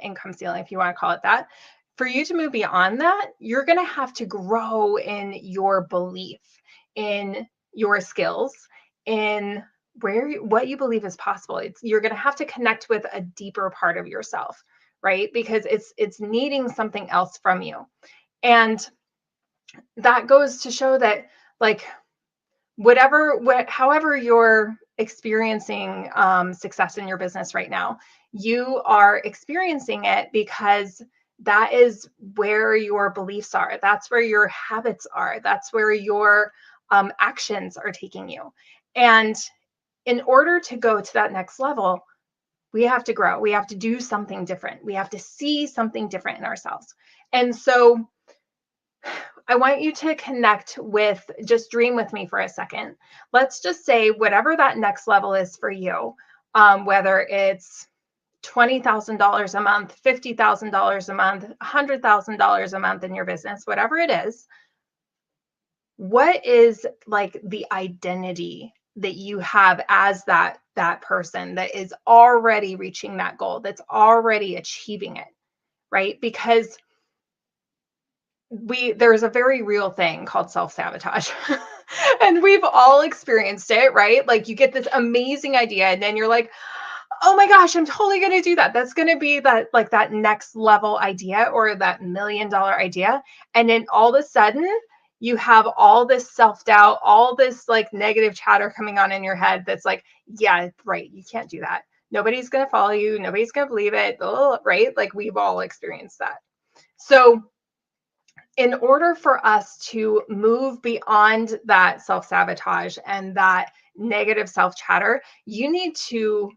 income ceiling, if you want to call it that, for you to move beyond that, you're going to have to grow in your belief, in your skills, in what you believe is possible. You're going to have to connect with a deeper part of yourself, right? Because it's needing something else from you. And that goes to show that, like, however you're experiencing success in your business right now, you are experiencing it because that is where your beliefs are. That's where your habits are. That's where your actions are taking you. And in order to go to that next level, we have to grow. We have to do something different. We have to see something different in ourselves. And so I want you to connect with, just dream with me for a second. Let's just say whatever that next level is for you, whether it's $20,000 a month, $50,000 a month, $100,000 a month in your business, whatever it is, what is like the identity that you have as that person that is already reaching that goal, that's already achieving it, right? Because there's a very real thing called self-sabotage. And we've all experienced it, right? Like you get this amazing idea and then you're like, oh my gosh, I'm totally going to do that. That's going to be that next level idea or that $1 million idea. And then all of a sudden you have all this self-doubt, all this like negative chatter coming on in your head. That's like, yeah, right. You can't do that. Nobody's going to follow you. Nobody's going to believe it. Right? Like we've all experienced that. So in order for us to move beyond that self-sabotage and that negative self-chatter, you need to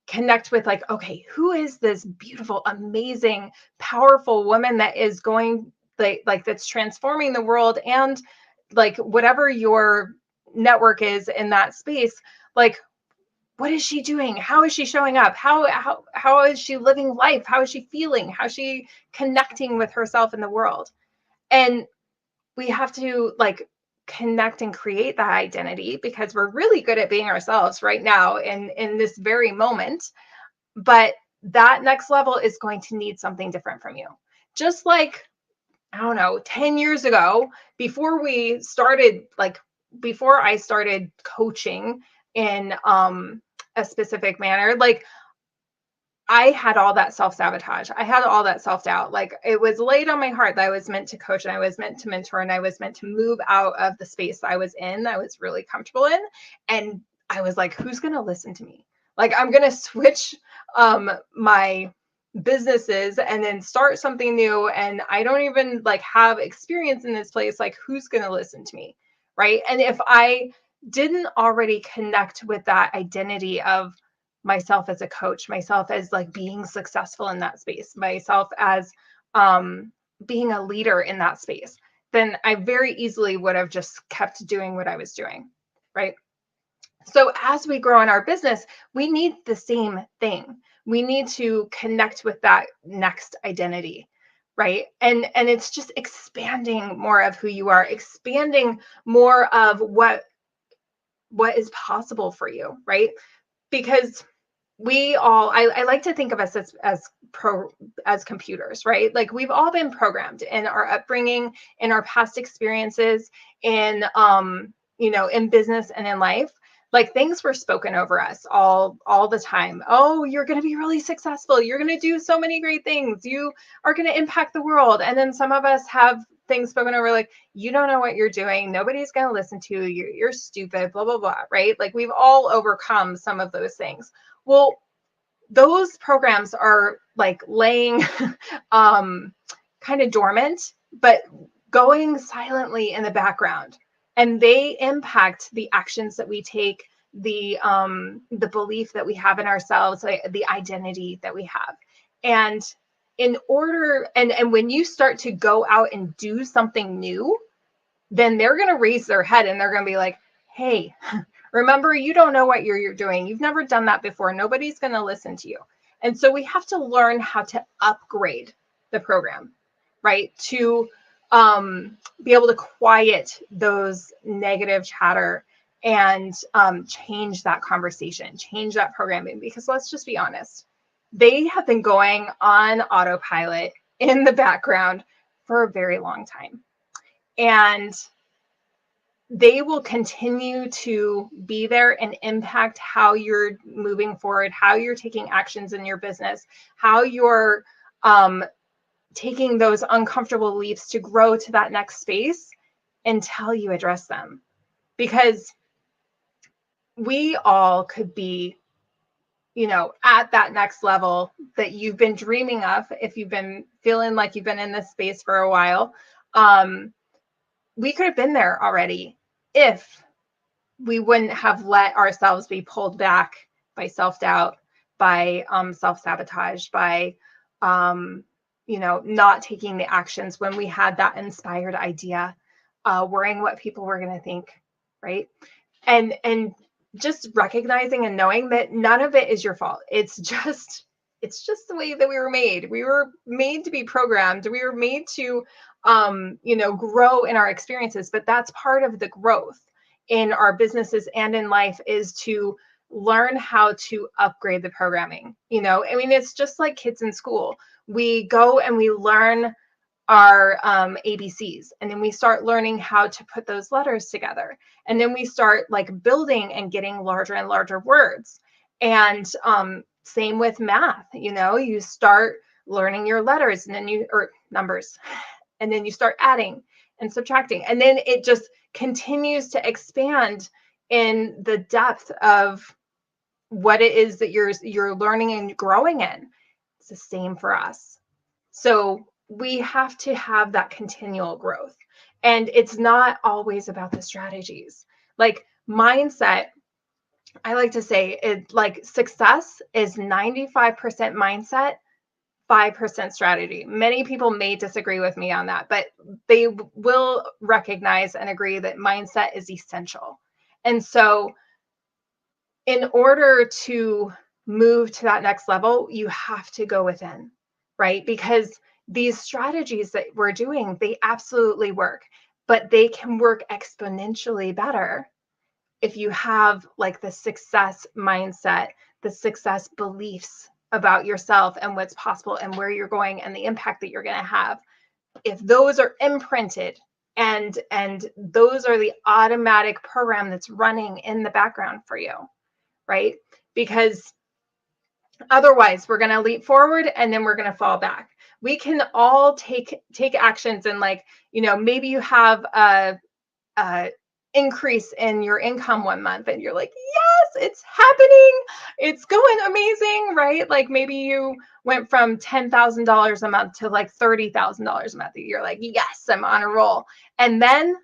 connect with like, okay, who is this beautiful, amazing, powerful woman that is going like that's transforming the world, and like whatever your network is in that space, like what is she doing? How is she showing up? How is she living life? How is she feeling? How is she connecting with herself in the world? And we have to like connect and create that identity because we're really good at being ourselves right now in this very moment. But that next level is going to need something different from you. Just like, I don't know, 10 years ago, before I started coaching in a specific manner, like I had all that self-sabotage. I had all that self-doubt. Like it was laid on my heart that I was meant to coach and I was meant to mentor and I was meant to move out of the space I was in, that I was really comfortable in. And I was like, who's going to listen to me? Like I'm going to switch my businesses and then start something new. And I don't even like have experience in this place. Like who's going to listen to me? Right. And if I didn't already connect with that identity of myself as a coach, myself as like being successful in that space, myself as being a leader in that space, then I very easily would have just kept doing what I was doing, right? So as we grow in our business, we need the same thing. We need to connect with that next identity, right? And it's just expanding more of who you are, expanding more of what is possible for you, right? Because I like to think of us as computers, right? Like we've all been programmed in our upbringing, in our past experiences, in in business and in life. Like things were spoken over us all the time. Oh, you're going to be really successful. You're going to do so many great things. You are going to impact the world. And then some of us have things spoken over like, you don't know what you're doing. Nobody's going to listen to you. You're stupid, blah, blah, blah, right? Like we've all overcome some of those things. Well, those programs are like laying kind of dormant, but going silently in the background. And they impact the actions that we take, the belief that we have in ourselves, the identity that we have. And in order, and when you start to go out and do something new, then they're going to raise their head and they're going to be like, hey, remember, you don't know what you're doing. You've never done that before. Nobody's going to listen to you. And so we have to learn how to upgrade the program, right? To be able to quiet those negative chatter and change that conversation, change that programming. Because let's just be honest, they have been going on autopilot in the background for a very long time. And they will continue to be there and impact how you're moving forward, how you're taking actions in your business, how you're taking those uncomfortable leaps to grow to that next space until you address them. Because we all could be, you know, at that next level that you've been dreaming of. If you've been feeling like you've been in this space for a while, we could have been there already if we wouldn't have let ourselves be pulled back by self-doubt, by self-sabotage, by you know, not taking the actions when we had that inspired idea, worrying what people were going to think, right? And just recognizing and knowing that none of it is your fault. It's just the way that we were made. We were made to be programmed. We were made to you know, grow in our experiences, but that's part of the growth in our businesses and in life, is to learn how to upgrade the programming. You know, I mean, it's just like kids in school. We go and we learn our ABCs, and then we start learning how to put those letters together. And then we start like building and getting larger and larger words. And same with math, you know, you start learning your letters and then or numbers, and then you start adding and subtracting. And then it just continues to expand in the depth of what it is that you're learning and growing in. It's the same for us. So we have to have that continual growth. And it's not always about the strategies. Like mindset, I like to say it, like success is 95% mindset, 5% strategy. Many people may disagree with me on that, but they will recognize and agree that mindset is essential. And so in order to move to that next level, you have to go within, right? Because these strategies that we're doing, they absolutely work, but they can work exponentially better if you have like the success mindset, the success beliefs about yourself and what's possible and where you're going and the impact that you're going to have. If those are imprinted and those are the automatic program that's running in the background for you, right? Because otherwise we're going to leap forward and then we're going to fall back. We can all take actions, and like, you know, maybe you have a increase in your income one month and you're like, yes, it's happening, it's going amazing, right? Like maybe you went from $10,000 a month to like $30,000 a month. You're like, yes, I'm on a roll. And then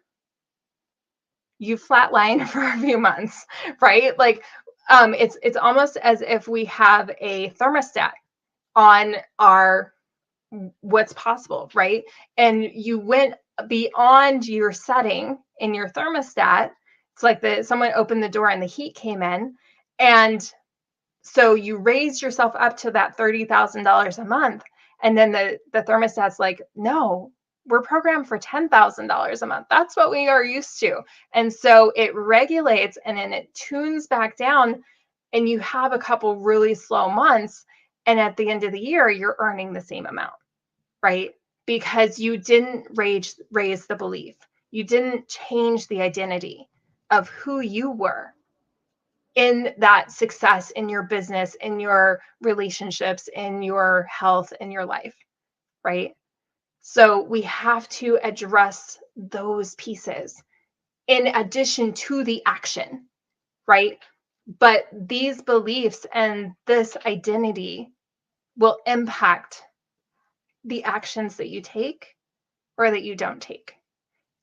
you flatline for a few months, right? Like it's almost as if we have a thermostat on our what's possible, right? And you went beyond your setting in your thermostat. It's like someone opened the door and the heat came in, and so you raised yourself up to that $30,000 a month, and then the thermostat's like, no, we're programmed for $10,000 a month. That's what we are used to. And so it regulates and then it tunes back down, and you have a couple really slow months, and at the end of the year you're earning the same amount, right? Because you didn't raise the belief. You didn't change the identity of who you were in that success, in your business, in your relationships, in your health, in your life, right? So we have to address those pieces in addition to the action, right? But these beliefs and this identity will impact the actions that you take or that you don't take,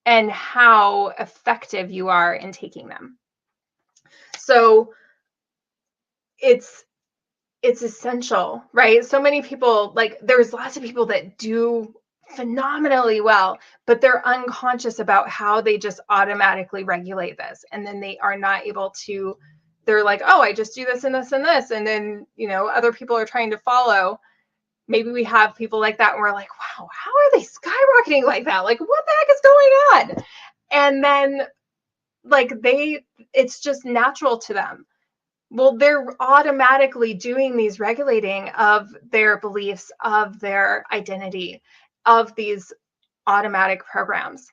and how effective you are in taking them. So it's essential, right? So many people, like there's lots of people that do phenomenally well, but they're unconscious about how they just automatically regulate this. And then they are not able to, they're like, oh, I just do this and this and this. And then, you know, other people are trying to follow. maybe we have people like that and we're like, wow, how are they skyrocketing like that? Like, what the heck is going on? And then like it's just natural to them. Well, they're automatically doing these regulating of their beliefs, of their identity, of these automatic programs.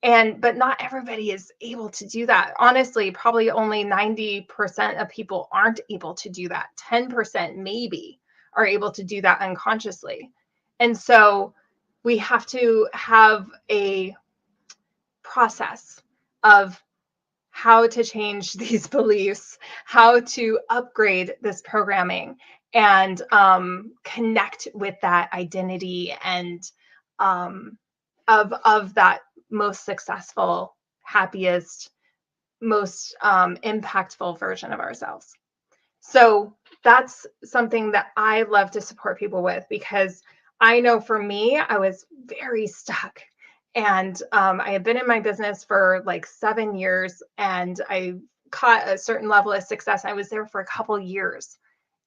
But not everybody is able to do that. Honestly, probably only 90% of people aren't able to do that. 10% maybe are able to do that unconsciously. And so we have to have a process of how to change these beliefs, how to upgrade this programming, and connect with that identity and of that most successful, happiest, most impactful version of ourselves. So that's something that I love to support people with, because I know for me, I was very stuck. And I had been in my business for like 7 years, and I caught a certain level of success. I was there for a couple years,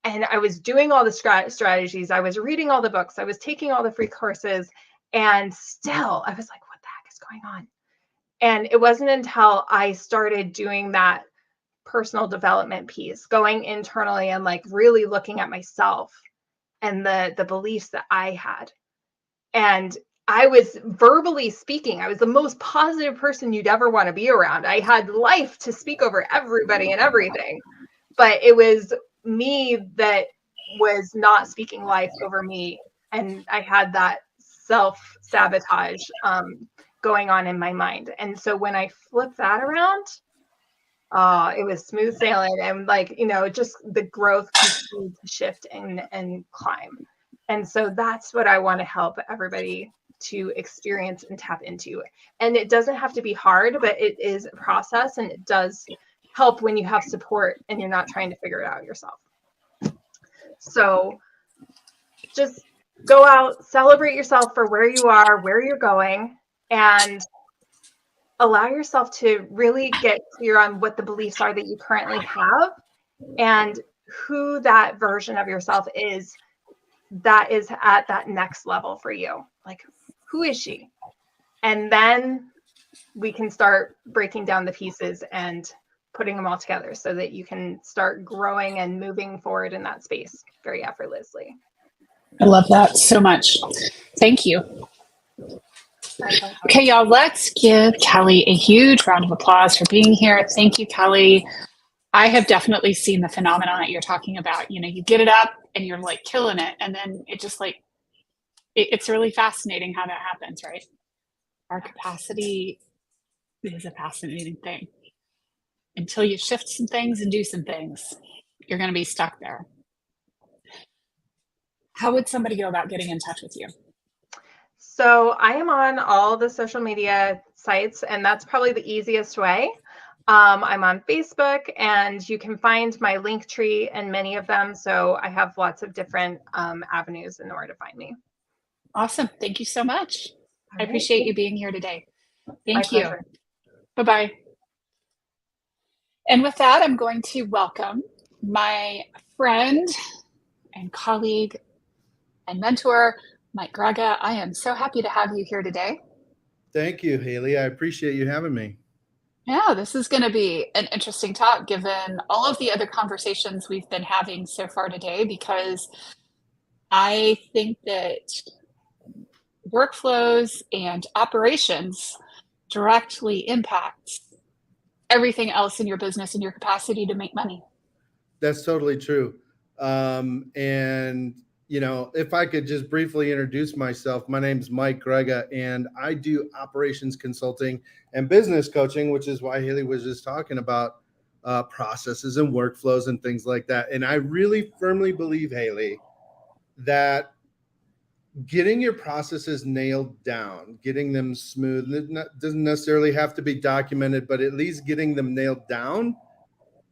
and I was doing all the strategies. I was reading all the books. I was taking all the free courses, and still I was like, what the heck is going on? And it wasn't until I started doing that personal development piece, going internally and like really looking at myself and the beliefs that I had. And I was verbally speaking. I was the most positive person you'd ever want to be around. I had life to speak over everybody and everything. But it was me that was not speaking life over me. And I had that self-sabotage going on in my mind. And so when I flipped that around, it was smooth sailing, and like, just the growth continued to shift and climb. And so that's what I want to help everybody to experience and tap into. And it doesn't have to be hard, but it is a process, and it does help when you have support and you're not trying to figure it out yourself. So just go out, celebrate yourself for where you are, where you're going, and allow yourself to really get clear on what the beliefs are that you currently have and who that version of yourself is that is at that next level for you. Like, who is she? And then we can start breaking down the pieces and putting them all together so that you can start growing and moving forward in that space very effortlessly. I love that so much. Thank you. Okay, y'all, let's give Kelly a huge round of applause for being here. Thank you, Kelly. I have definitely seen the phenomenon that you're talking about. You get it up and you're like killing it. And then it just like, it's really fascinating how that happens, right? Our capacity is a fascinating thing. Until you shift some things and do some things, you're going to be stuck there. How would somebody go about getting in touch with you? So I am on all the social media sites, and that's probably the easiest way. I'm on Facebook, and you can find my link tree in many of them. So I have lots of different avenues in order to find me. Awesome. Thank you so much. I appreciate you being here today. Thank you. Bye-bye. And with that, I'm going to welcome my friend and colleague and mentor, Mike Gregga. I am so happy to have you here today. Thank you, Haley. I appreciate you having me. Yeah, this is going to be an interesting talk given all of the other conversations we've been having so far today, because I think that workflows and operations directly impact everything else in your business and your capacity to make money. That's totally true. And if I could just briefly introduce myself, my name is Mike Gregga, and I do operations consulting and business coaching, which is why Haley was just talking about processes and workflows and things like that. And I really firmly believe, Haley, that getting your processes nailed down, getting them smooth, doesn't necessarily have to be documented, but at least getting them nailed down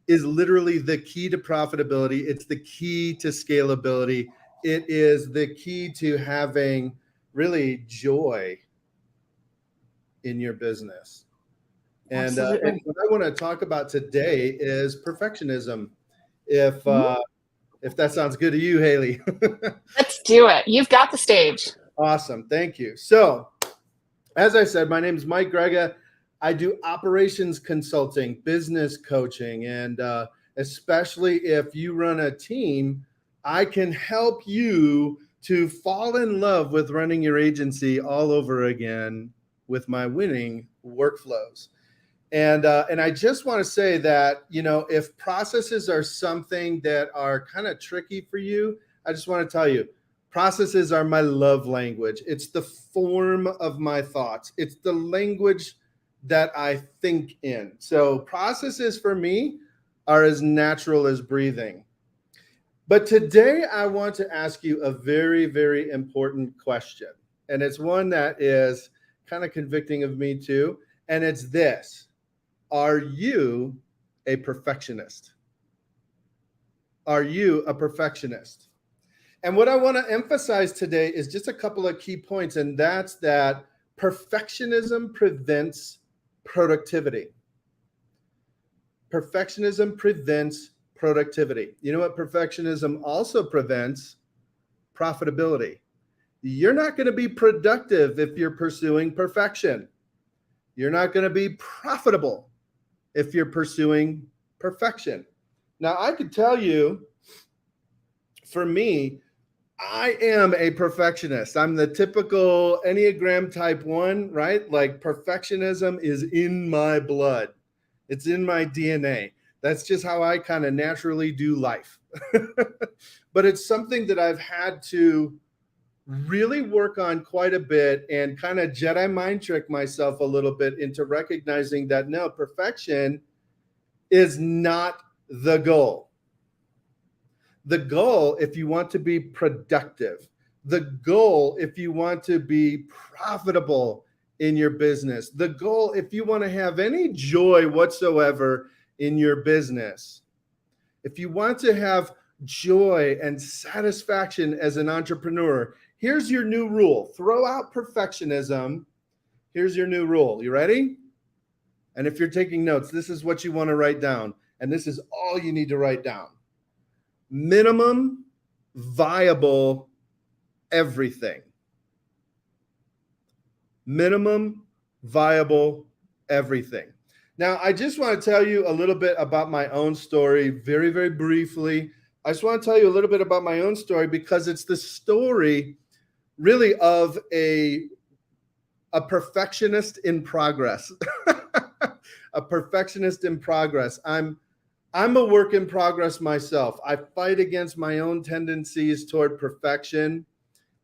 is literally the key to profitability. It's the key to scalability. It is the key to having really joy in your business. And what I want to talk about today is perfectionism. If if that sounds good to you, Haley. Let's do it. You've got the stage. Awesome. Thank you. So, as I said, my name is Mike Gregga. I do operations consulting, business coaching, and especially if you run a team, I can help you to fall in love with running your agency all over again with my winning workflows. And I just want to say that, you know, if processes are something that are kind of tricky for you, I just want to tell you, processes are my love language. It's the form of my thoughts. It's the language that I think in. So processes for me are as natural as breathing. But today I want to ask you a very, very important question. And it's one that is kind of convicting of me too. And it's this: are you a perfectionist? Are you a perfectionist? And what I want to emphasize today is just a couple of key points, and that's that perfectionism prevents productivity. Perfectionism prevents productivity. You know what perfectionism also prevents? Profitability. You're not going to be productive if you're pursuing perfection. You're not going to be profitable if you're pursuing perfection. Now, I could tell you, for me, I am a perfectionist. I'm the typical Enneagram type 1, right? Like perfectionism is in my blood. It's in my DNA. That's just how I kind of naturally do life. But it's something that I've had to really work on quite a bit and kind of Jedi mind trick myself a little bit into recognizing that no, perfection is not the goal. The goal, if you want to be productive, the goal, if you want to be profitable in your business, the goal, if you want to have any joy whatsoever in your business, if you want to have joy and satisfaction as an entrepreneur, here's your new rule. Throw out perfectionism. Here's your new rule. You ready? And if you're taking notes, this is what you want to write down. And this is all you need to write down. Minimum viable everything. Minimum viable everything. Now, I just want to tell you a little bit about my own story very, very briefly. I just want to tell you a little bit about my own story because it's the story really of a perfectionist in progress. A perfectionist in progress. I'm a work in progress myself. I fight against my own tendencies toward perfection.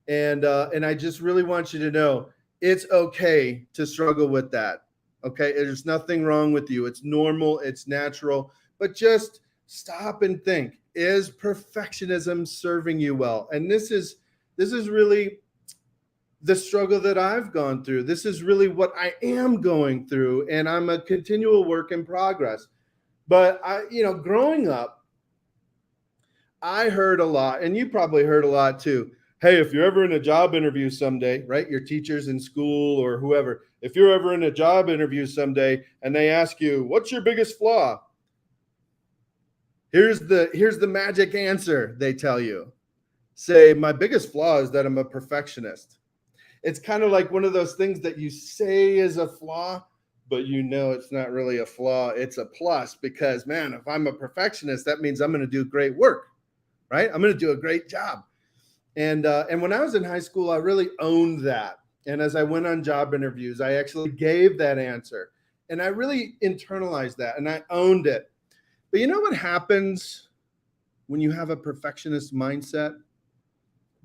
And I just really want you to know it's okay to struggle with that. Okay, there's nothing wrong with you. It's normal, it's natural, but just stop and think, is perfectionism serving you well? And this is really the struggle that I've gone through. This is really what I am going through, and I'm a continual work in progress. But growing up, I heard a lot, and you probably heard a lot too. Hey, if you're ever in a job interview someday, right? Your teachers in school or whoever, if you're ever in a job interview someday and they ask you, what's your biggest flaw? Here's the magic answer they tell you. Say, my biggest flaw is that I'm a perfectionist. It's kind of like one of those things that you say is a flaw, but you know it's not really a flaw. It's a plus because, man, if I'm a perfectionist, that means I'm going to do great work, right? I'm going to do a great job. And when I was in high school, I really owned that. And as I went on job interviews, I actually gave that answer. And I really internalized that and I owned it. But you know what happens when you have a perfectionist mindset?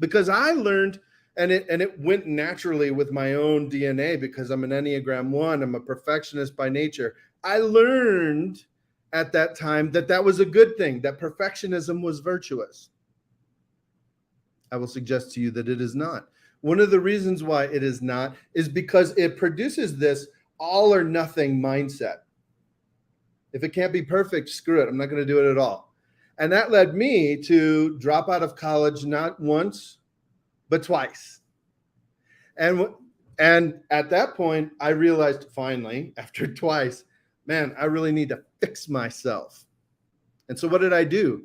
Because I learned, and it went naturally with my own DNA because I'm an Enneagram 1, I'm a perfectionist by nature. I learned at that time that was a good thing, that perfectionism was virtuous. I will suggest to you that it is not. One of the reasons why it is not is because it produces this all or nothing mindset. If it can't be perfect, screw it. I'm not going to do it at all. And that led me to drop out of college not once, but twice. And at that point, I realized finally, after twice, man, I really need to fix myself. And so what did I do?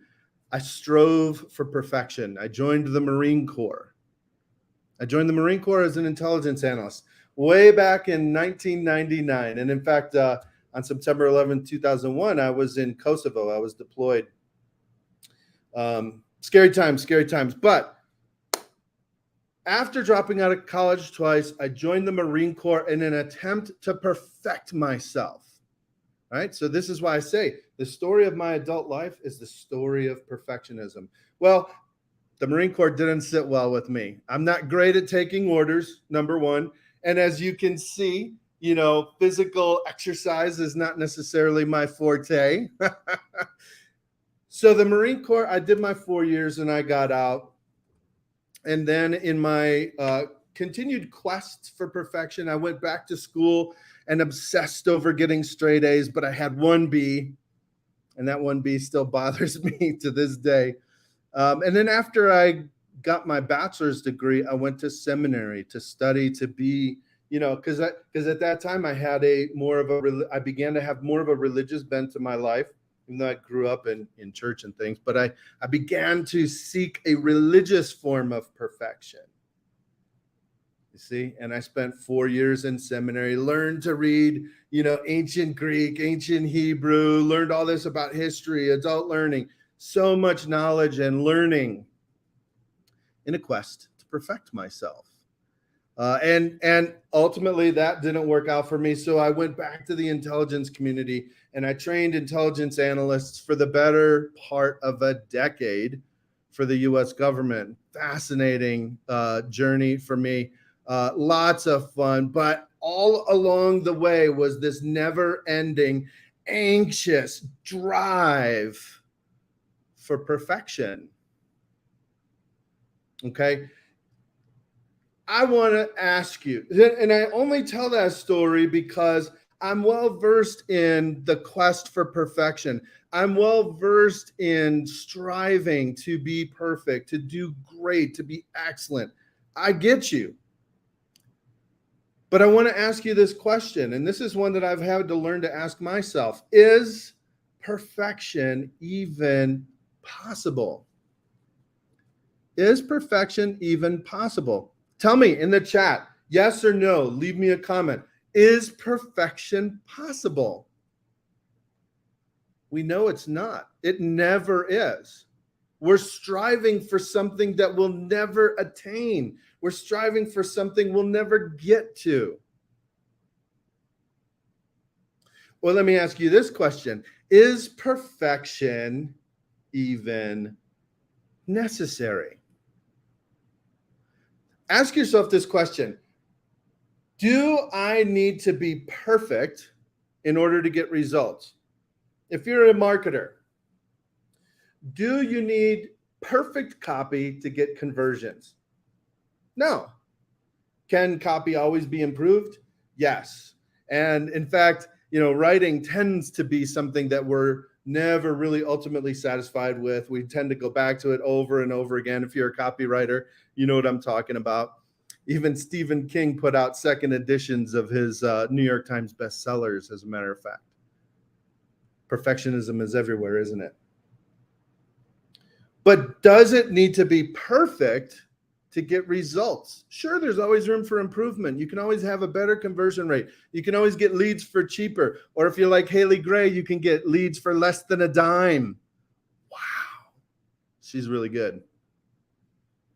I strove for perfection. I joined the Marine Corps. I joined the Marine Corps as an intelligence analyst way back in 1999. And in fact, on September 11, 2001, I was in Kosovo. I was deployed. Scary times. But after dropping out of college twice, I joined the Marine Corps in an attempt to perfect myself. Right? So this is why I say the story of my adult life is the story of perfectionism. Well, the Marine Corps didn't sit well with me. I'm not great at taking orders, number one. And as you can see, physical exercise is not necessarily my forte. So the Marine Corps, I did my 4 years and I got out. And then in my continued quest for perfection, I went back to school and obsessed over getting straight A's, but I had one B, and that one B still bothers me to this day. And then after I got my bachelor's degree, I went to seminary to study to be, because at that time I began to have more of a religious bent to my life, even though I grew up in church and things, but I began to seek a religious form of perfection. You see, and I spent 4 years in seminary, learned to read, ancient Greek, ancient Hebrew, learned all this about history, adult learning, so much knowledge and learning in a quest to perfect myself. And ultimately that didn't work out for me. So I went back to the intelligence community and I trained intelligence analysts for the better part of a decade for the US government. Fascinating journey for me. Lots of fun, but all along the way was this never-ending, anxious drive for perfection. Okay. I want to ask you, and I only tell that story because I'm well versed in the quest for perfection. I'm well versed in striving to be perfect, to do great, to be excellent. I get you. But I want to ask you this question, and this is one that I've had to learn to ask myself. Is perfection even possible? Is perfection even possible? Tell me in the chat, yes or no. Leave me a comment. Is perfection possible? We know it's not. It never is. We're striving for something that we'll never attain. We're striving for something we'll never get to. Well, let me ask you this question. Is perfection even necessary? Ask yourself this question. Do I need to be perfect in order to get results? If you're a marketer, do you need perfect copy to get conversions? No. Can copy always be improved? Yes. And in fact, writing tends to be something that we're never really ultimately satisfied with. We tend to go back to it over and over again. If you're a copywriter, you know what I'm talking about. Even Stephen King put out second editions of his New York Times bestsellers, as a matter of fact. Perfectionism is everywhere, isn't it? But does it need to be perfect to get results? Sure, there's always room for improvement. You can always have a better conversion rate. You can always get leads for cheaper. Or if you're like Haley Gray, you can get leads for less than a dime. Wow. She's really good.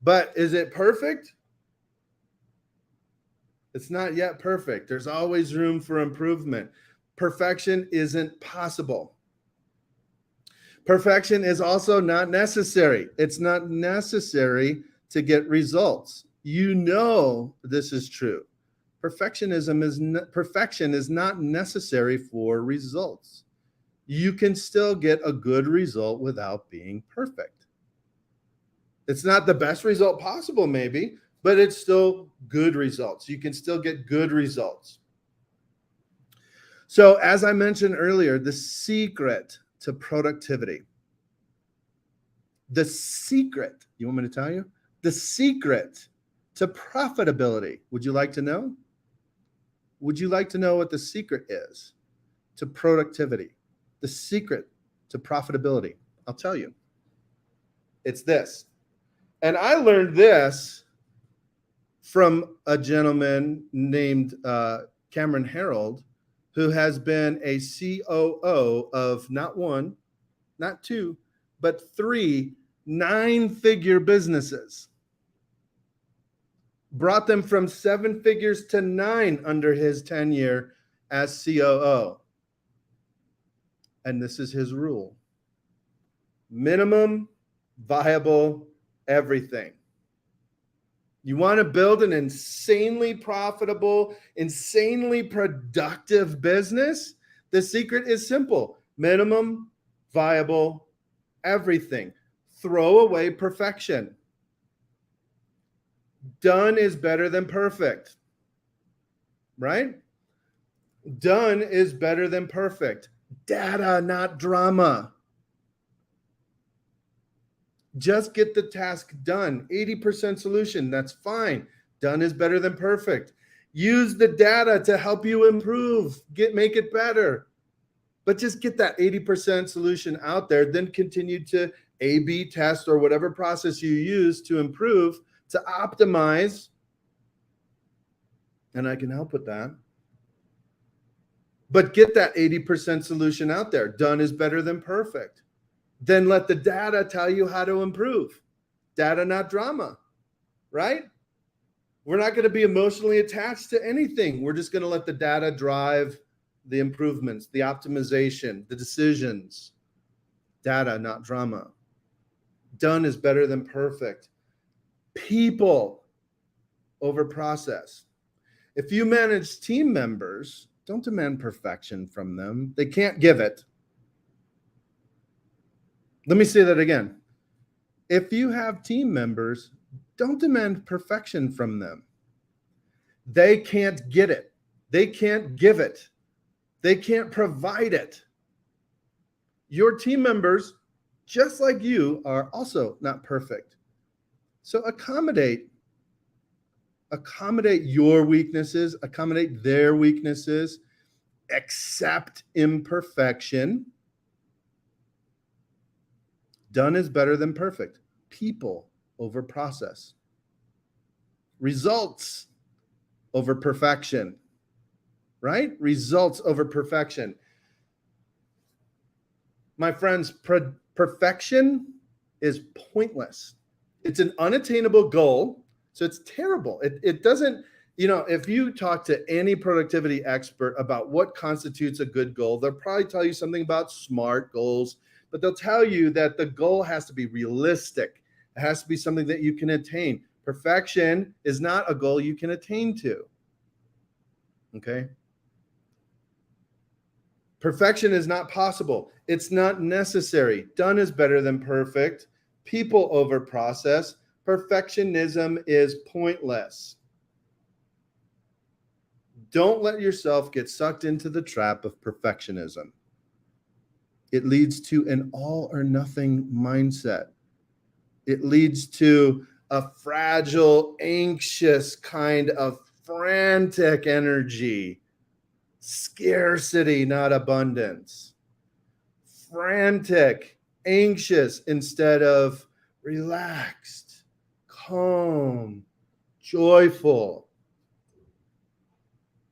But is it perfect? It's not yet perfect. There's always room for improvement. Perfection isn't possible. Perfection is also not necessary. It's not necessary to get results. This is true. Perfection is not necessary for results. You can still get a good result without being perfect. It's not the best result possible, maybe, but it's still good results. You can still get good results. So as I mentioned earlier, the secret to productivity, you want me to tell you? The secret to profitability. Would you like to know? Would you like to know what the secret is to productivity? The secret to profitability. I'll tell you. It's this. And I learned this from a gentleman named Cameron Harold, who has been a COO of not one, not two, but 3 9-figure businesses. Brought them from 7 figures to 9 under his tenure as COO. And this is his rule: minimum viable everything. You want to build an insanely profitable, insanely productive business? The secret is simple: minimum viable everything. Throw away perfection. Done is better than perfect, right? Done is better than perfect. Data, not drama. Just get the task done. 80% solution, that's fine. Done is better than perfect. Use the data to help you improve, make it better. But just get that 80% solution out there, then continue to A/B test or whatever process you use to improve, to optimize. And I can help with that. But get that 80% solution out there. Done is better than perfect. Then let the data tell you how to improve. Data, not drama, right? We're not going to be emotionally attached to anything. We're just going to let the data drive the improvements, the optimization, the decisions. Data, not drama. Done is better than perfect. People over process. If you manage team members, don't demand perfection from them. They can't give it. Let me say that again. If you have team members, don't demand perfection from them. They can't get it. They can't give it. They can't provide it. Your team members, just like you, are also not perfect. So accommodate your weaknesses, accommodate their weaknesses, accept imperfection. Done is better than perfect. People over process. Results over perfection, right? Results over perfection. My friends, perfection is pointless. It's an unattainable goal, so it's terrible. It doesn't, if you talk to any productivity expert about what constitutes a good goal, they'll probably tell you something about SMART goals, but they'll tell you that the goal has to be realistic. It has to be something that you can attain. Perfection is not a goal you can attain to. Okay? Perfection is not possible. It's not necessary. Done is better than perfect. People over process. Perfectionism is pointless. Don't let yourself get sucked into the trap of perfectionism. It leads to an all or nothing mindset. It leads to a fragile, anxious kind of frantic energy. Scarcity, not abundance. Frantic, anxious instead of relaxed, calm, joyful.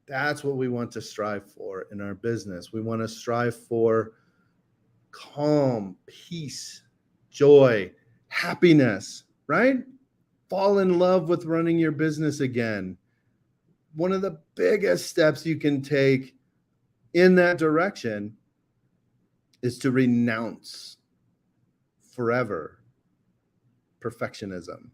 That's what we want to strive for in our business. We want to strive for calm, peace, joy, happiness, right? Fall in love with running your business again. One of the biggest steps you can take in that direction is to renounce forever perfectionism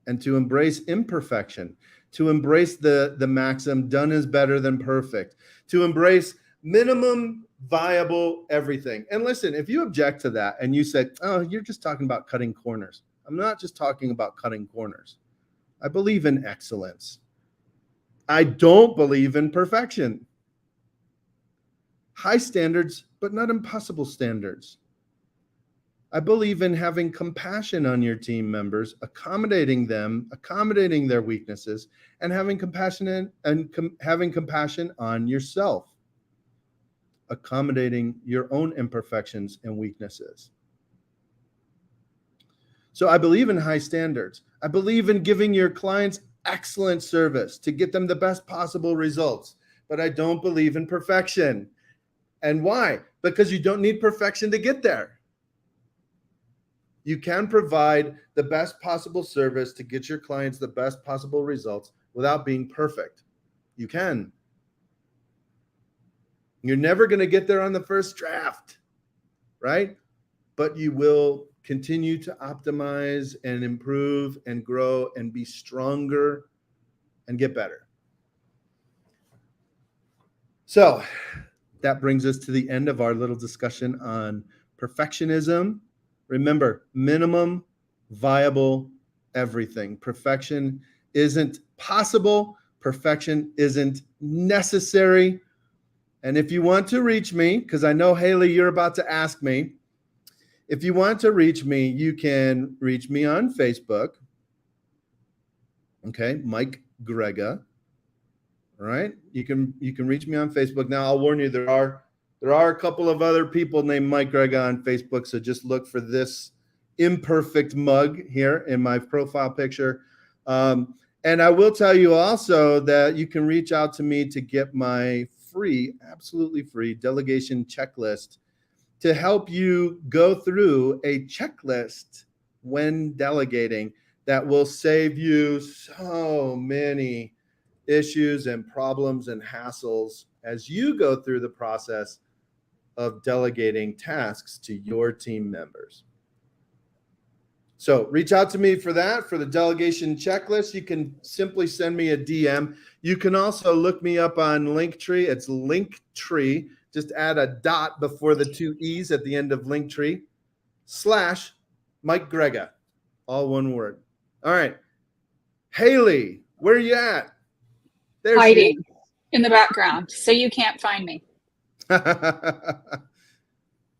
and to embrace imperfection, to embrace the maxim, done is better than perfect, to embrace minimum viable everything. And listen, if you object to that and you said, oh, you're just talking about cutting corners. I'm not just talking about cutting corners. I believe in excellence. I don't believe in perfection. High standards, but not impossible standards. I believe in having compassion on your team members, accommodating them, accommodating their weaknesses, and having compassion having compassion on yourself, accommodating your own imperfections and weaknesses. So I believe in high standards. I believe in giving your clients excellent service to get them the best possible results. But I don't believe in perfection. And why? Because you don't need perfection to get there. You can provide the best possible service to get your clients the best possible results without being perfect. You can. You're never going to get there on the first draft, right? But you will continue to optimize and improve and grow and be stronger and get better. So that brings us to the end of our little discussion on perfectionism. Remember, minimum viable everything. Perfection isn't possible. Perfection isn't necessary. And if you want to reach me, because I know, Haley, you're about to ask me, if you want to reach me, you can reach me on Facebook. Okay, Mike Gregga. All right, you can reach me on Facebook. Now, I'll warn you, there are a couple of other people named Mike Gregga on Facebook, so just look for this imperfect mug here in my profile picture. And I will tell you also that you can reach out to me to get my free, absolutely free delegation checklist to help you go through a checklist when delegating that will save you so many issues and problems and hassles as you go through the process of delegating tasks to your team members. So reach out to me for that, for the delegation checklist. You can simply send me a DM. You can also look me up on Linktree. It's Linktree. Just add a dot before the two E's at the end of Linktree / Mike Gregga. All one word. All right. Haley, where are you at? There hiding in the background, so you can't find me.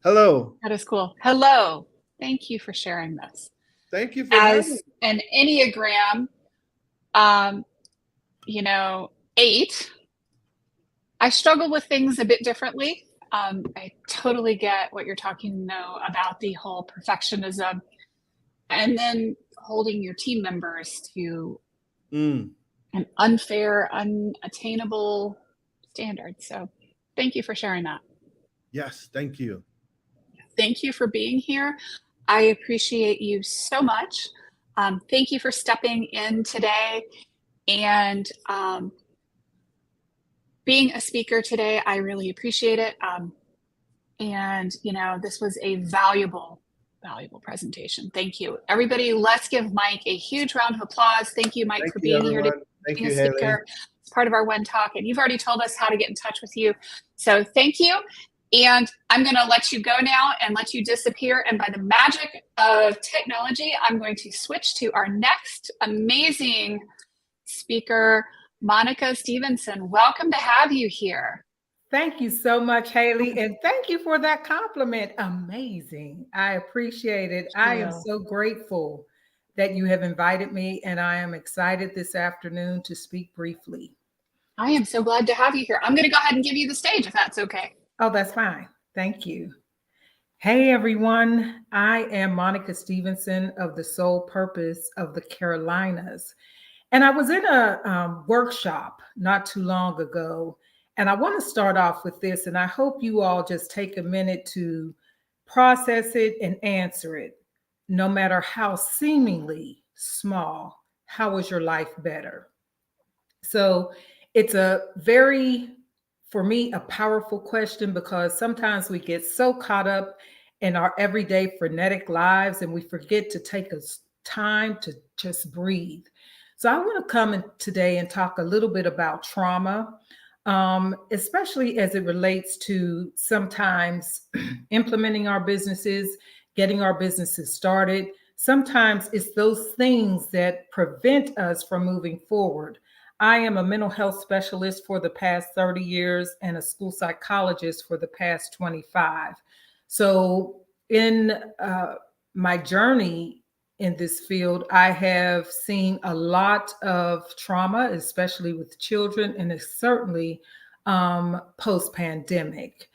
Hello. That is cool. Hello. Thank you for sharing this. Thank you for as an Enneagram, 8, I struggle with things a bit differently. I totally get what you're talking about the whole perfectionism and then holding your team members to an unfair, unattainable standard. So thank you for sharing that. Yes, thank you. Thank you for being here. I appreciate you so much. Thank you for stepping in today and being a speaker today. I really appreciate it. And this was a valuable presentation. Thank you. Everybody, let's give Mike a huge round of applause. Thank you, Mike, for being here today. Thank you, Haley. It's part of our WEN Talk, and you've already told us how to get in touch with you. So thank you. And I'm going to let you go now and let you disappear. And by the magic of technology, I'm going to switch to our next amazing speaker, Monica Stevenson. Welcome to have you here. Thank you so much, Haley. And thank you for that compliment. Amazing. I appreciate it. I am so grateful that you have invited me, and I am excited this afternoon to speak briefly. I am so glad to have you here. I'm going to go ahead and give you the stage if that's okay. Oh, that's fine. Thank you. Hey, everyone. I am Monica Stevenson of the Sole Purpose of the Carolinas. And I was in a workshop not too long ago. And I want to start off with this. And I hope you all just take a minute to process it and answer it. No matter how seemingly small, how is your life better? So it's a very, for me, a powerful question, because sometimes we get so caught up in our everyday frenetic lives and we forget to take time to just breathe. So I want to come in today and talk a little bit about trauma, especially as it relates to sometimes implementing our businesses, getting our businesses started. Sometimes it's those things that prevent us from moving forward. I am a mental health specialist for the past 30 years and a school psychologist for the past 25. So in my journey in this field, I have seen a lot of trauma, especially with children, and it's certainly post-pandemic.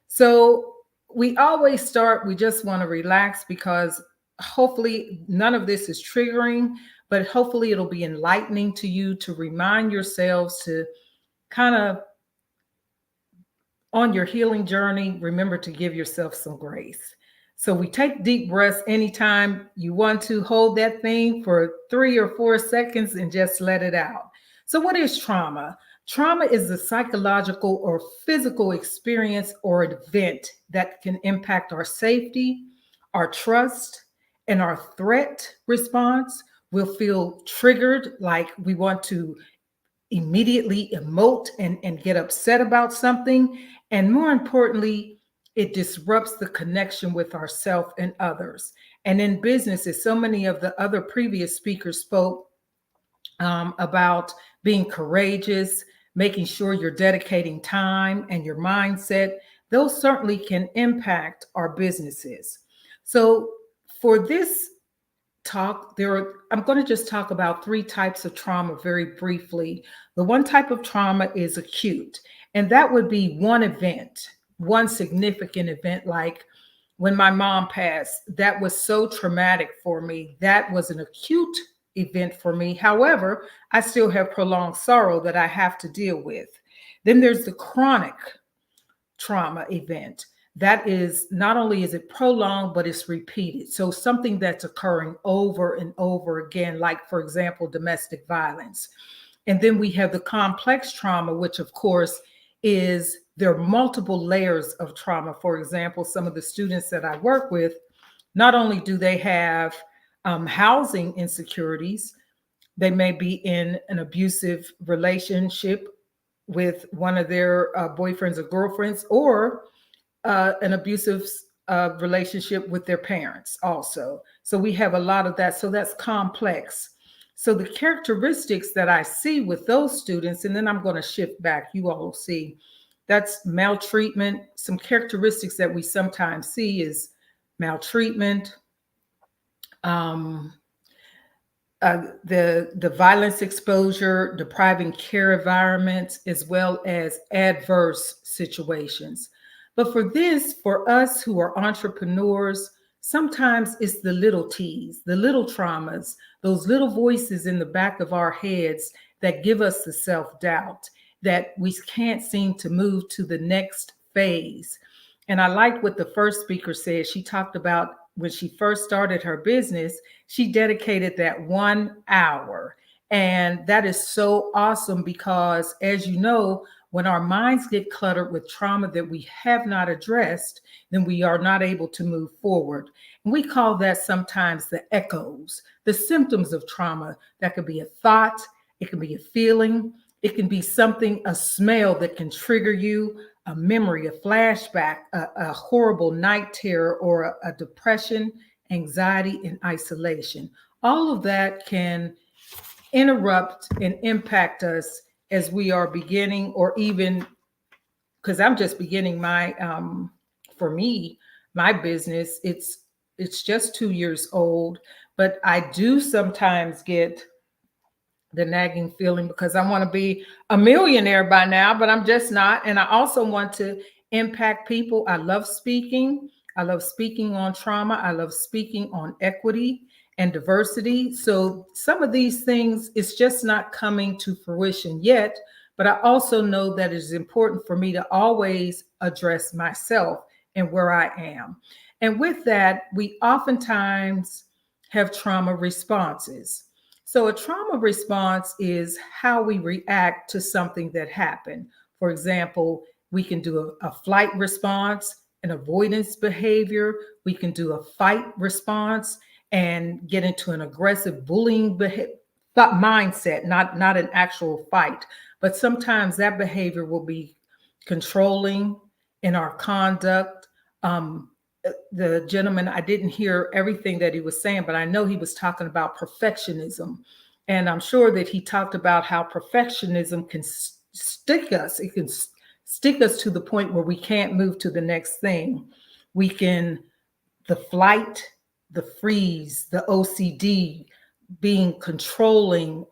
So we always start, we just want to relax because hopefully none of this is triggering, but hopefully it'll be enlightening to you to remind yourselves to kind of, on your healing journey, remember to give yourself some grace. So we take deep breaths anytime you want to. Hold that thing for 3 or 4 seconds and just let it out. So what is trauma? Trauma is a psychological or physical experience or event that can impact our safety, our trust, and our threat response. We'll feel triggered, like we want to immediately emote and get upset about something. And more importantly, it disrupts the connection with ourselves and others. And in businesses, so many of the other previous speakers spoke about being courageous, making sure you're dedicating time and your mindset. Those certainly can impact our businesses. So for this talk, I'm going to just talk about 3 types of trauma very briefly. The one type of trauma is acute, and that would be one event, one significant event, like when my mom passed. That was so traumatic for me. That was an acute event for me. However, I still have prolonged sorrow that I have to deal with. Then there's the chronic trauma event. That is, not only is it prolonged, but it's repeated. So something that's occurring over and over again, like, for example, domestic violence. And then we have the complex trauma, which of course is, there are multiple layers of trauma. For example, some of the students that I work with, not only do they have housing insecurities, they may be in an abusive relationship with one of their boyfriends or girlfriends, or an abusive relationship with their parents also. So we have a lot of that. So that's complex. So the characteristics that I see with those students, and then I'm going to shift back, you all will see, that's maltreatment. Some characteristics that we sometimes see is maltreatment, the violence exposure, depriving care environments, as well as adverse situations. But for us who are entrepreneurs, sometimes it's the little T's, the little traumas, those little voices in the back of our heads that give us the self-doubt, that we can't seem to move to the next phase. And I like what the first speaker said. She talked about when she first started her business, she dedicated that 1 hour. And that is so awesome because, as you know, when our minds get cluttered with trauma that we have not addressed, then we are not able to move forward. And we call that sometimes the echoes, the symptoms of trauma. That could be a thought, it can be a feeling, it can be something, a smell that can trigger you, a memory, a flashback, a horrible night terror, or a depression, anxiety, and isolation. All of that can interrupt and impact us as we are beginning, or even, because I'm just beginning my, for me, my business, it's just 2 years old, but I do sometimes get the nagging feeling because I want to be a millionaire by now, but I'm just not. And I also want to impact people. I love speaking. I love speaking on trauma. I love speaking on equity and diversity. So some of these things, it's just not coming to fruition yet, but I also know that it is important for me to always address myself and where I am. And with that, we oftentimes have trauma responses. So a trauma response is how we react to something that happened. For example, we can do a flight response, an avoidance behavior. We can do a fight response and get into an aggressive bullying mindset, not an actual fight. But sometimes that behavior will be controlling in our conduct. The gentleman, I didn't hear everything that he was saying, but I know he was talking about perfectionism. And I'm sure that he talked about how perfectionism can stick us. It can stick us to the point where we can't move to the next thing. The flight, the freeze, the OCD, being controlling,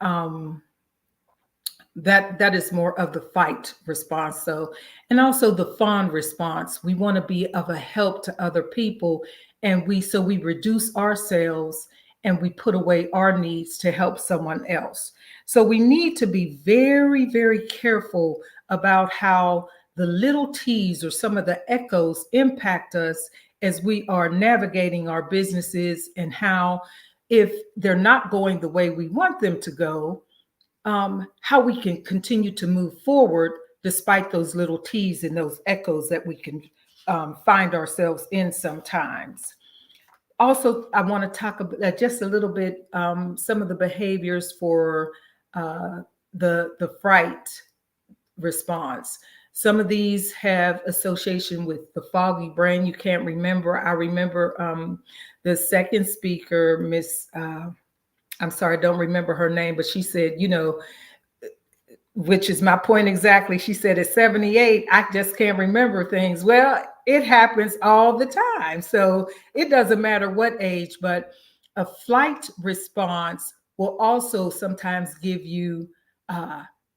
that is more of the fight response. So, and also the fawn response. We want to be of a help to other people. And we reduce ourselves and we put away our needs to help someone else. So we need to be very, very careful about how the little T's or some of the echoes impact us as we are navigating our businesses, and how, if they're not going the way we want them to go, how we can continue to move forward despite those little T's and those echoes that we can find ourselves in sometimes. Also, I want to talk about just a little bit some of the behaviors for the fright response. Some of these have association with the foggy brain. You can't remember. I remember the second speaker, Miss, I'm sorry, I don't remember her name, but she said, which is my point exactly. She said at 78, I just can't remember things. Well, it happens all the time. So it doesn't matter what age, but a flight response will also sometimes give you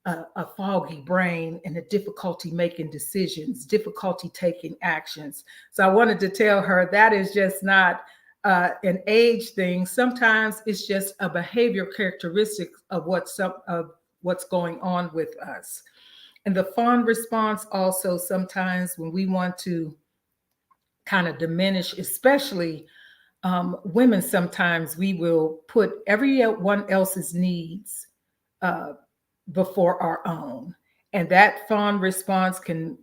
a foggy brain and a difficulty making decisions, difficulty taking actions. So I wanted to tell her that is just not an age thing. Sometimes it's just a behavior characteristic of what's going on with us. And the fawn response also, sometimes when we want to kind of diminish, especially women, sometimes we will put everyone else's needs before our own. And that fawn response can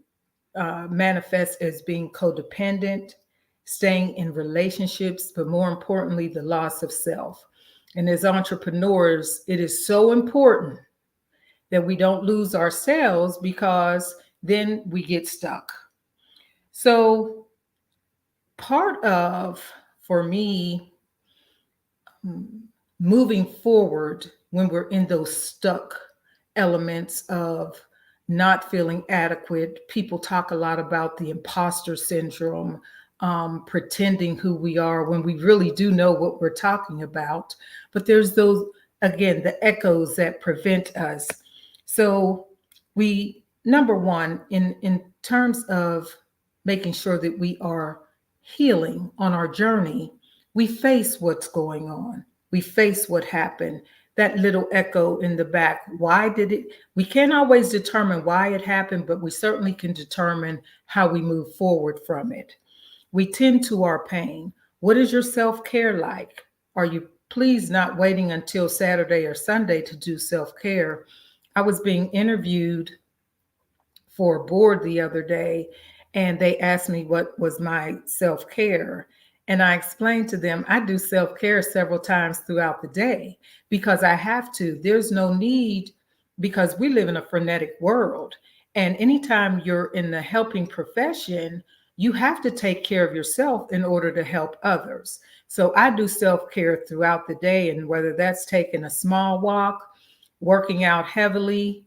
manifest as being codependent, staying in relationships, but more importantly, the loss of self. And as entrepreneurs, it is so important that we don't lose ourselves, because then we get stuck. So part of, for me, moving forward when we're in those stuck elements of not feeling adequate, people talk a lot about the imposter syndrome, pretending who we are when we really do know what we're talking about. But there's those, again, the echoes that prevent us. So we, number one, in terms of making sure that we are healing on our journey, we face what's going on. We face what happened, that little echo in the back. Why did it? We can't always determine why it happened, but we certainly can determine how we move forward from it. We tend to our pain. What is your self-care like? Are you please not waiting until Saturday or Sunday to do self-care? I was being interviewed for a board the other day, and they asked me what was my self-care. And I explained to them, I do self-care several times throughout the day because I have to. There's no need, because we live in a frenetic world. And anytime you're in the helping profession, you have to take care of yourself in order to help others. So I do self-care throughout the day, and whether that's taking a small walk, working out heavily,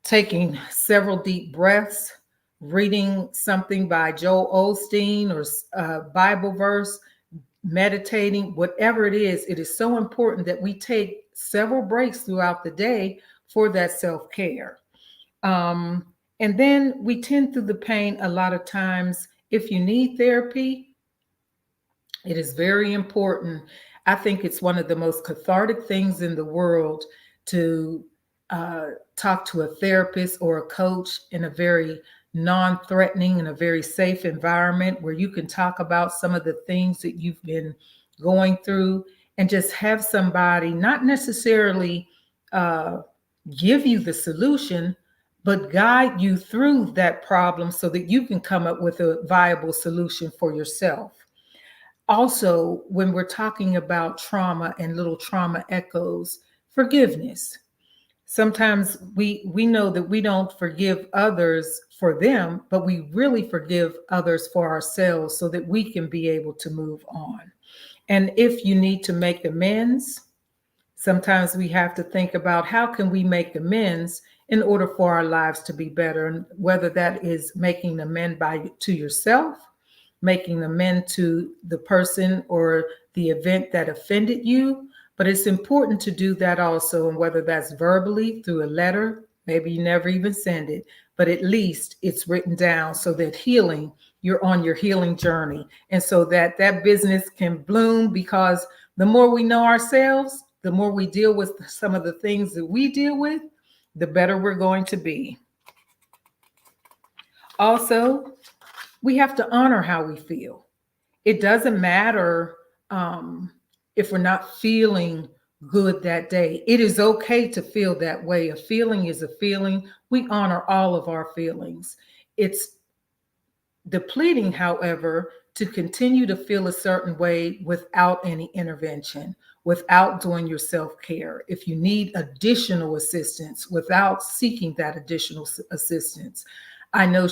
taking several deep breaths, reading something by Joel Osteen or a Bible verse, meditating, whatever it is so important that we take several breaks throughout the day for that self-care. And then we tend through the pain a lot of times. If you need therapy, it is very important. I think it's one of the most cathartic things in the world to talk to a therapist or a coach in a very non-threatening and a very safe environment where you can talk about some of the things that you've been going through, and just have somebody not necessarily give you the solution, but guide you through that problem so that you can come up with a viable solution for yourself. Also, when we're talking about trauma and little trauma echoes, forgiveness. Sometimes we know that we don't forgive others for them, but we really forgive others for ourselves so that we can be able to move on. And if you need to make amends, sometimes we have to think about how can we make amends in order for our lives to be better, and whether that is making an amend to yourself, making an amend to the person or the event that offended you. But it's important to do that also, and whether that's verbally through a letter, maybe you never even send it, but at least it's written down so that healing, you're on your healing journey. And so that business can bloom, because the more we know ourselves, the more we deal with some of the things that we deal with, the better we're going to be. Also, we have to honor how we feel. It doesn't matter if we're not feeling good that day. It is okay to feel that way. A feeling is a feeling. We honor all of our feelings. It's depleting, however, to continue to feel a certain way without any intervention, without doing your self-care. If you need additional assistance, without seeking that additional assistance. I know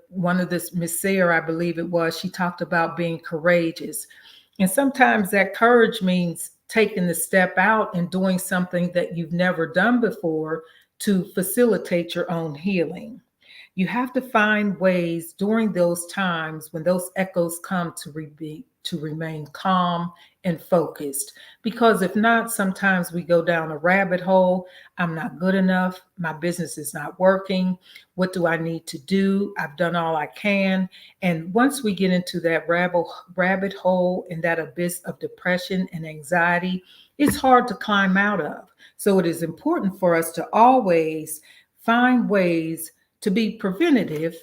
one of this, Miss Sayre, I believe it was, she talked about being courageous. And sometimes that courage means taking the step out and doing something that you've never done before to facilitate your own healing. You have to find ways during those times when those echoes come to remain calm and focused. Because if not, sometimes we go down a rabbit hole. I'm not good enough. My business is not working. What do I need to do? I've done all I can. And once we get into that rabbit hole and that abyss of depression and anxiety, it's hard to climb out of. So it is important for us to always find ways to be preventative.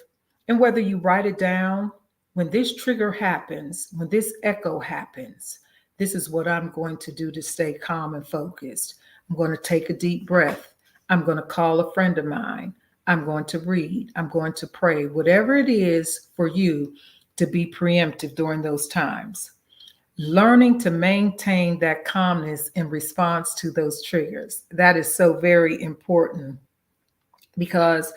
And whether you write it down, when this trigger happens, when this echo happens, this is what I'm going to do to stay calm and focused. I'm going to take a deep breath. I'm going to call a friend of mine. I'm going to read. I'm going to pray. Whatever it is for you to be preemptive during those times. Learning to maintain that calmness in response to those triggers. That is so very important, because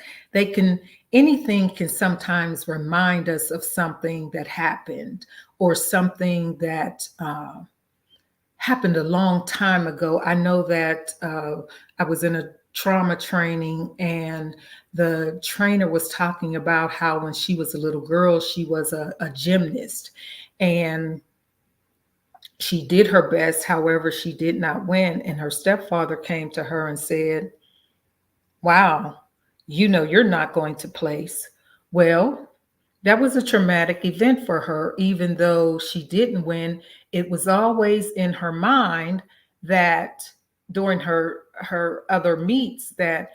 anything can sometimes remind us of something that happened, or something that happened a long time ago. I know that I was in a trauma training, and the trainer was talking about how when she was a little girl, she was a gymnast, and she did her best. However, she did not win. And her stepfather came to her and said, "Wow, you're not going to place." Well, that was a traumatic event for her. Even though she didn't win, it was always in her mind that during her other meets that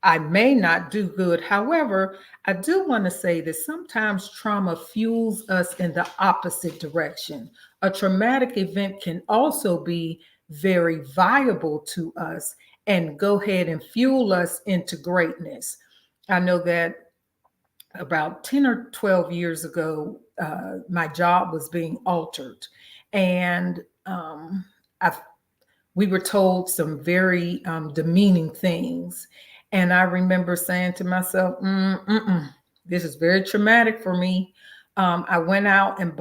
I may not do good. However, I do want to say that sometimes trauma fuels us in the opposite direction. A traumatic event can also be very viable to us and go ahead and fuel us into greatness. I know that about 10 or 12 years ago, my job was being altered, and we were told some very demeaning things. And I remember saying to myself, this is very traumatic for me. I went out and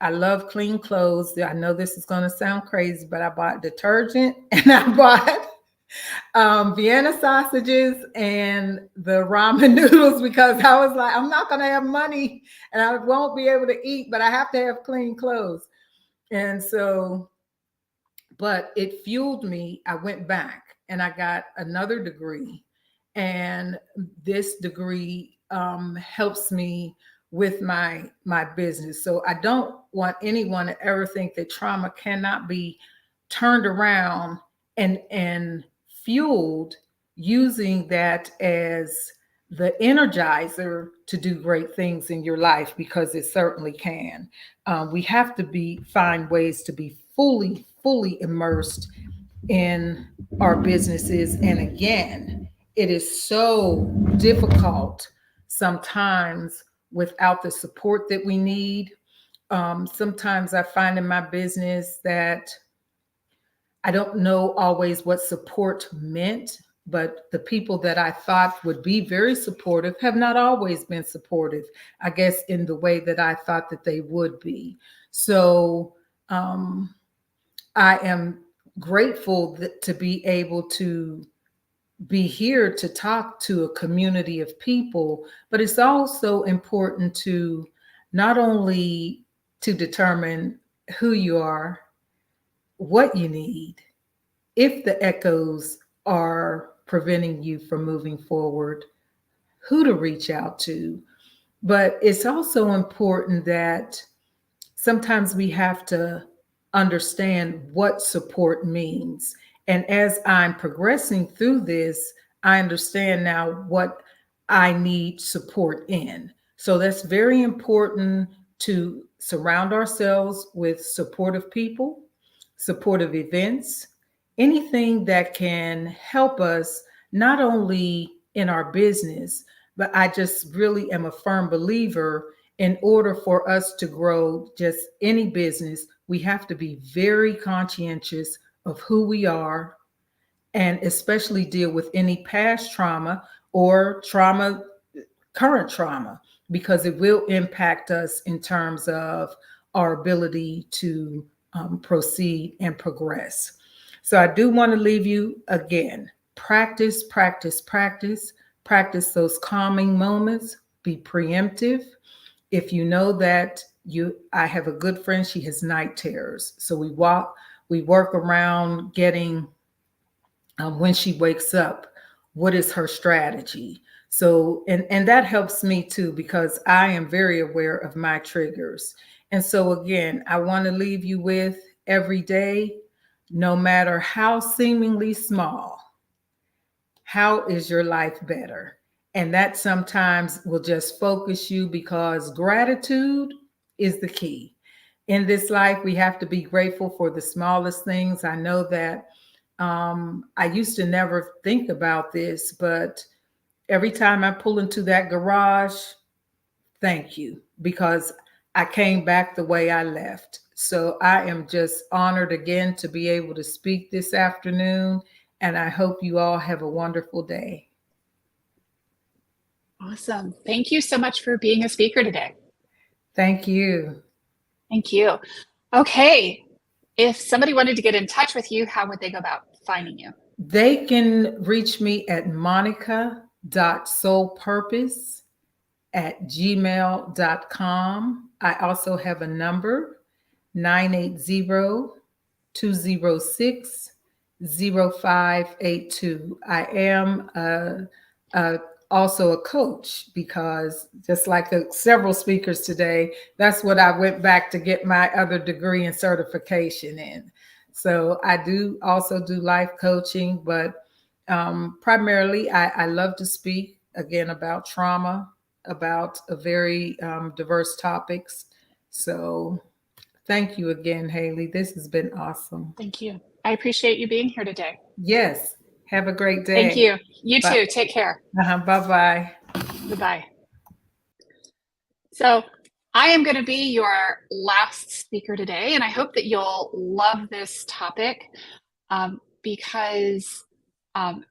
I love clean clothes. I know this is going to sound crazy, but I bought detergent, and I bought Vienna sausages and the ramen noodles, because I was like, I'm not going to have money and I won't be able to eat, but I have to have clean clothes. And so, but it fueled me. I went back and I got another degree, and this degree helps me with my business. So I don't want anyone to ever think that trauma cannot be turned around and fueled, using that as the energizer to do great things in your life, because it certainly can. We have to find ways to be fully immersed in our businesses. And again, it is so difficult sometimes without the support that we need. Sometimes I find in my business that I don't know always what support meant, but the people that I thought would be very supportive have not always been supportive, I guess, in the way that I thought that they would be. So I am grateful to be able to be here to talk to a community of people, but it's also important to not only to determine who you are, what you need, if the echoes are preventing you from moving forward, who to reach out to, But it's also important that sometimes we have to understand what support means. And as I'm progressing through this, I understand now what I need support in. So that's very important to surround ourselves with supportive people, supportive events, anything that can help us not only in our business, but I just really am a firm believer in order for us to grow just any business, we have to be very conscientious of who we are and especially deal with any past trauma or trauma, current trauma, because it will impact us in terms of our ability to proceed and progress. So I do want to leave you again. Practice, practice, practice, practice those calming moments, be preemptive. If you know that I have a good friend, she has night terrors. So we work around getting, when she wakes up, what is her strategy? So, and that helps me too, because I am very aware of my triggers. And so again, I want to leave you with every day, no matter how seemingly small, how is your life better? And that sometimes will just focus you, because gratitude is the key. In this life, we have to be grateful for the smallest things. I know that I used to never think about this, but every time I pull into that garage, thank you, because I came back the way I left. So I am just honored again to be able to speak this afternoon, and I hope you all have a wonderful day. Awesome. Thank you so much for being a speaker today. Thank you. Thank you. Okay. If somebody wanted to get in touch with you, how would they go about finding you? They can reach me at monica.soulpurpose@gmail.com. I also have a number, 980-206-0582. I am also a coach, because just like several speakers today, that's what I went back to get my other degree and certification in. So I do also do life coaching, but primarily I love to speak again about trauma, about a very diverse topics. So thank you again, Haley. This has been awesome. Thank you. I appreciate you being here today. Yes. Have a great day. Thank you. You Bye. too. Take care. Bye-bye. Goodbye. So I am going to be your last speaker today, and I hope that you'll love this topic because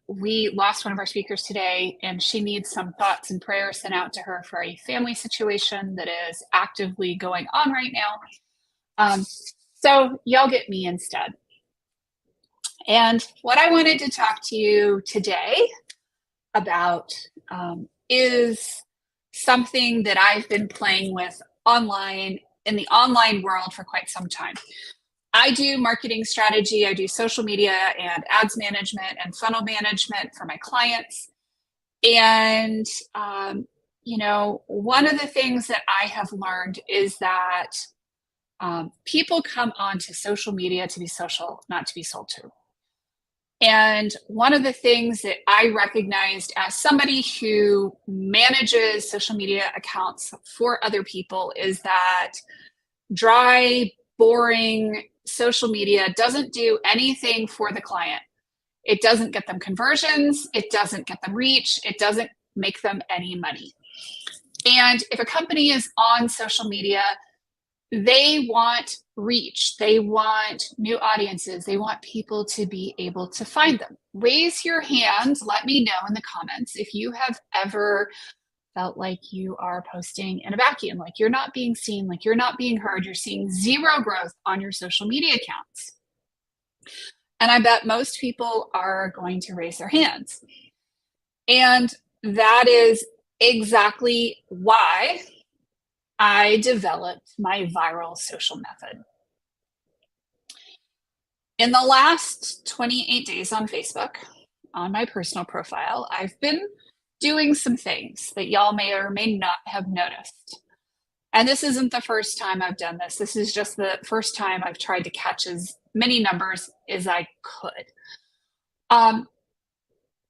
we lost one of our speakers today, and she needs some thoughts and prayers sent out to her for a family situation that is actively going on right now. So y'all get me instead. And what I wanted to talk to you today about is something that I've been playing with online, in the online world, for quite some time. I do marketing strategy, I do social media and ads management and funnel management for my clients. And, one of the things that I have learned is that people come onto social media to be social, not to be sold to. And one of the things that I recognized as somebody who manages social media accounts for other people is that dry, boring social media doesn't do anything for the client. It doesn't get them conversions. It doesn't get them reach. It doesn't make them any money. And if a company is on social media, they want reach. They want new audiences. They want people to be able to find them. Raise your hand. Let me know in the comments if you have ever felt like you are posting in a vacuum, like you're not being seen, like you're not being heard. You're seeing zero growth on your social media accounts. And I bet most people are going to raise their hands. And that is exactly why I developed my viral social method. In the last 28 days on Facebook, on my personal profile, I've been doing some things that y'all may or may not have noticed. And this isn't the first time I've done this. This is just the first time I've tried to catch as many numbers as I could.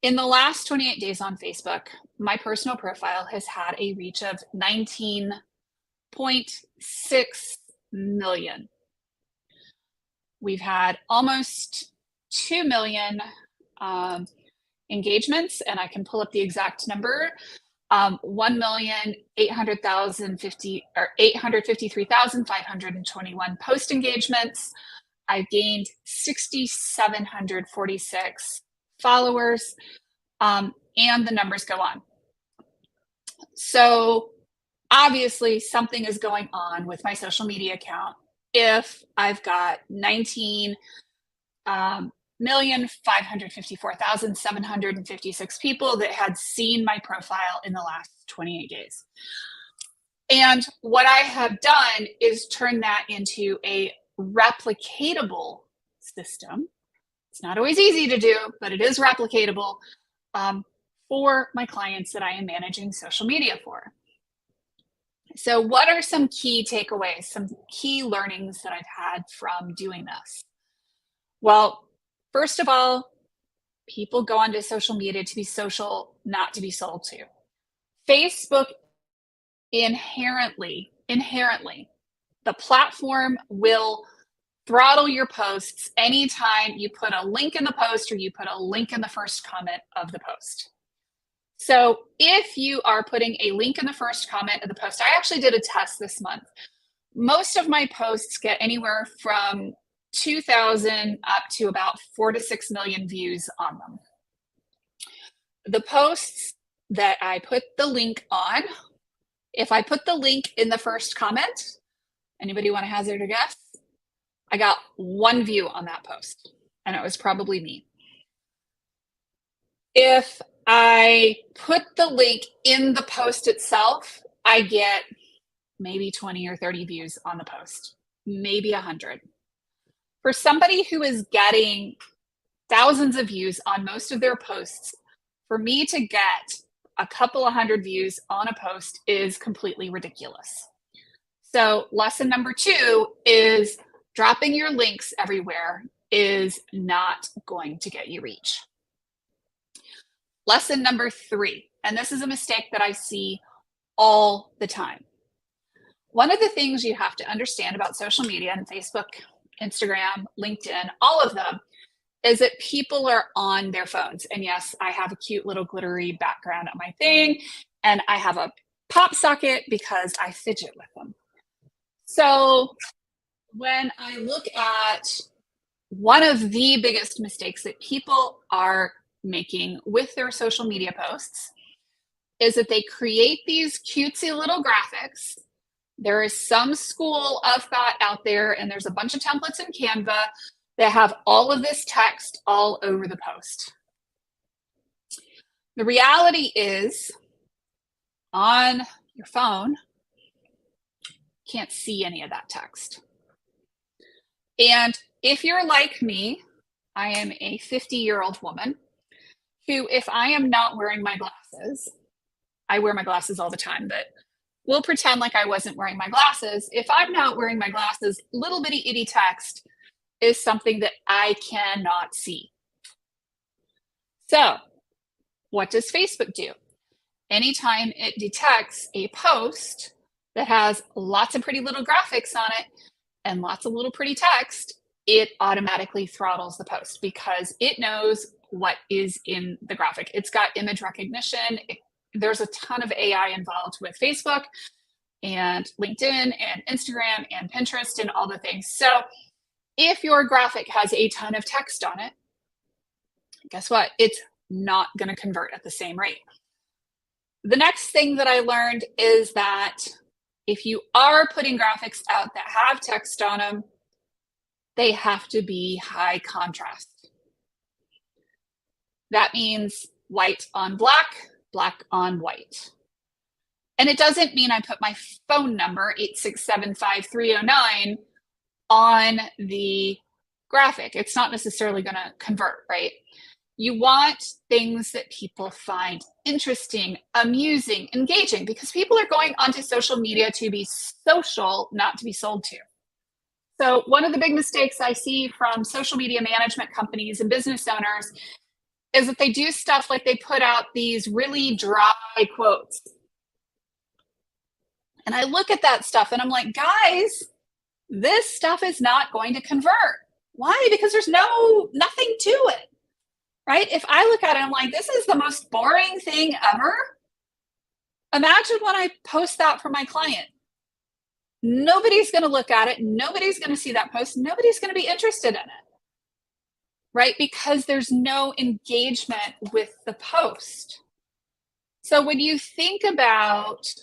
In the last 28 days on Facebook, my personal profile has had a reach of 19.6 million. We've had almost 2 million engagements, and I can pull up the exact number. 853,521 post engagements. I've gained 6,746 followers, and the numbers go on. So obviously something is going on with my social media account if I've got 19,554,756 people that had seen my profile in the last 28 days. And what I have done is turn that into a replicatable system. It's not always easy to do, but it is replicatable for my clients that I am managing social media for. So what are some key takeaways, some key learnings that I've had from doing this? Well, first of all, people go onto social media to be social, not to be sold to. Facebook inherently, the platform will throttle your posts anytime you put a link in the post or you put a link in the first comment of the post. So if you are putting a link in the first comment of the post, I actually did a test this month. Most of my posts get anywhere from 2,000 up to about 4 to 6 million views on them. The posts that I put the link on, if I put the link in the first comment, anybody want to hazard a guess? I got 1 view on that post, and it was probably me. If I put the link in the post itself, I get maybe 20 or 30 views on the post, maybe 100. For somebody who is getting thousands of views on most of their posts, for me to get a couple of 100 views on a post is completely ridiculous. So lesson number 2 is dropping your links everywhere is not going to get you reach. Lesson number 3, and this is a mistake that I see all the time. One of the things you have to understand about social media and Facebook, Instagram, LinkedIn, all of them, is that people are on their phones. And yes, I have a cute little glittery background on my thing, and I have a pop socket because I fidget with them. So when I look at one of the biggest mistakes that people are making with their social media posts is that they create these cutesy little graphics. There is some school of thought out there, and there's a bunch of templates in Canva that have all of this text all over the post. The reality is, on your phone, you can't see any of that text. And if you're like me, I am a 50-year-old woman who, if I am not wearing my glasses, I wear my glasses all the time, but we'll pretend like I wasn't wearing my glasses. If I'm not wearing my glasses, little bitty itty text is something that I cannot see. So what does Facebook do? Anytime it detects a post that has lots of pretty little graphics on it and lots of little pretty text, it automatically throttles the post because it knows what is in the graphic. It's got image recognition. There's a ton of AI involved with Facebook and LinkedIn and Instagram and Pinterest and all the things. So if your graphic has a ton of text on it, guess what? It's not going to convert at the same rate. The next thing that I learned is that if you are putting graphics out that have text on them, they have to be high contrast. That means white on black, black on white. And it doesn't mean I put my phone number, 8675309, on the graphic. It's not necessarily going to convert, right? You want things that people find interesting, amusing, engaging, because people are going onto social media to be social, not to be sold to. So one of the big mistakes I see from social media management companies and business owners is that they do stuff like they put out these really dry quotes. And I look at that stuff and I'm like, guys, this stuff is not going to convert. Why? Because there's nothing to it, right? If I look at it, I'm like, this is the most boring thing ever. Imagine when I post that for my client. Nobody's going to look at it. Nobody's going to see that post. Nobody's going to be interested in it, right? Because there's no engagement with the post. So when you think about,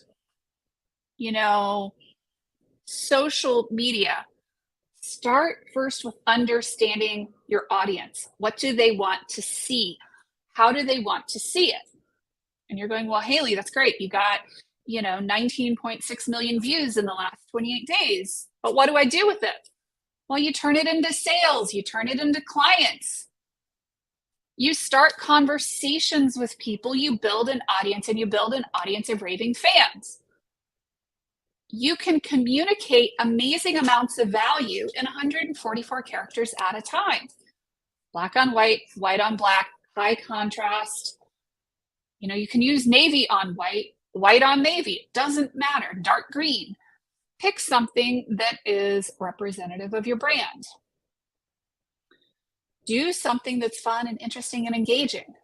social media, start first with understanding your audience. What do they want to see? How do they want to see it? And you're going, well, Haley, that's great. You got, 19.6 million views in the last 28 days. But what do I do with it? Well, you turn it into sales. You turn it into clients. You start conversations with people. You build an audience, and you build an audience of raving fans. You can communicate amazing amounts of value in 144 characters at a time. Black on white, white on black, high contrast. You can use navy on white, white on navy. It doesn't matter. Dark green. Pick something that is representative of your brand. Do something that's fun and interesting and engaging.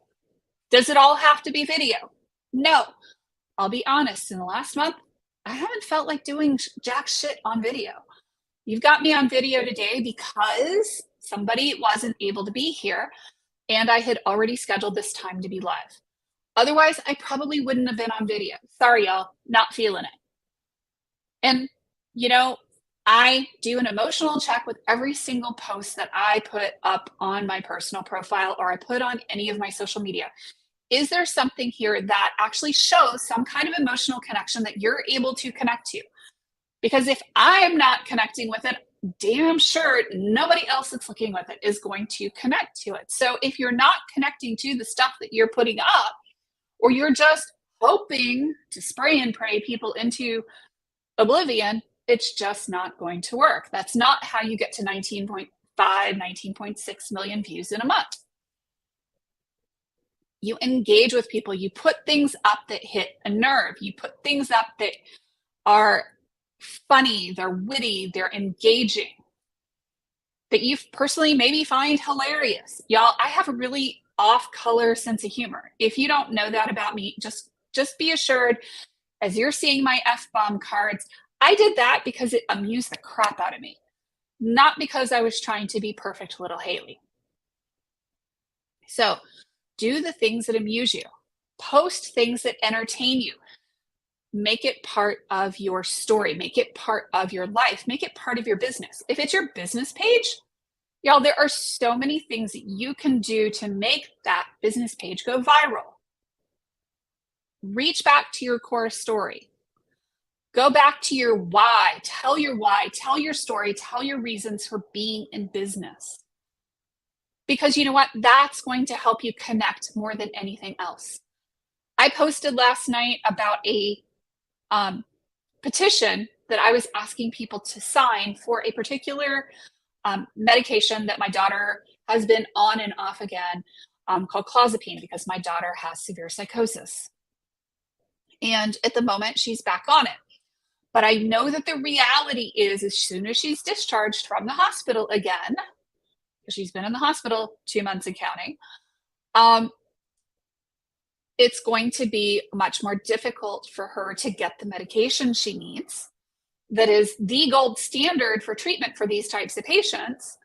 Does it all have to be video? No. I'll be honest, in the last month, I haven't felt like doing jack shit on video. You've got me on video today because somebody wasn't able to be here and I had already scheduled this time to be live. Otherwise, I probably wouldn't have been on video. Sorry, y'all, not feeling it. And, I do an emotional check with every single post that I put up on my personal profile or I put on any of my social media. Is there something here that actually shows some kind of emotional connection that you're able to connect to? Because if I'm not connecting with it, damn sure nobody else that's looking with it is going to connect to it. So if you're not connecting to the stuff that you're putting up, or you're just hoping to spray and pray people into oblivion, it's just not going to work. That's not how you get to 19.5, 19.6 million views in a month. You engage with people. You put things up that hit a nerve. You put things up that are funny, they're witty, they're engaging, that you personally maybe find hilarious. Y'all, I have a really off-color sense of humor. If you don't know that about me, just be assured, as you're seeing my F-bomb cards, I did that because it amused the crap out of me, not because I was trying to be perfect little Haley. So do the things that amuse you. Post things that entertain you. Make it part of your story. Make it part of your life. Make it part of your business. If it's your business page, y'all, there are so many things that you can do to make that business page go viral. Reach back to your core story. Go back to your why. Tell your story, tell your reasons for being in business. Because you know what? That's going to help you connect more than anything else. I posted last night about a petition that I was asking people to sign for a particular medication that my daughter has been on and off again, called clozapine, because my daughter has severe psychosis. And at the moment, she's back on it. But I know that the reality is, as soon as she's discharged from the hospital again, because she's been in the hospital 2 months and counting, it's going to be much more difficult for her to get the medication she needs. That is the gold standard for treatment for these types of patients,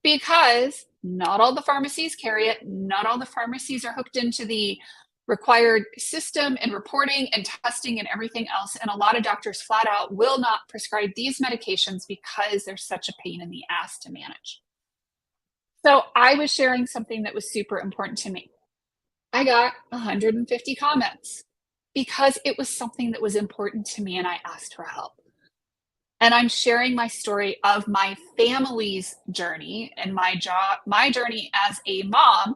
because not all the pharmacies carry it. Not all the pharmacies are hooked into the required system and reporting and testing and everything else. And a lot of doctors flat out will not prescribe these medications because they're such a pain in the ass to manage. So I was sharing something that was super important to me. I got 150 comments because it was something that was important to me and I asked for help. And I'm sharing my story of my family's journey and my journey as a mom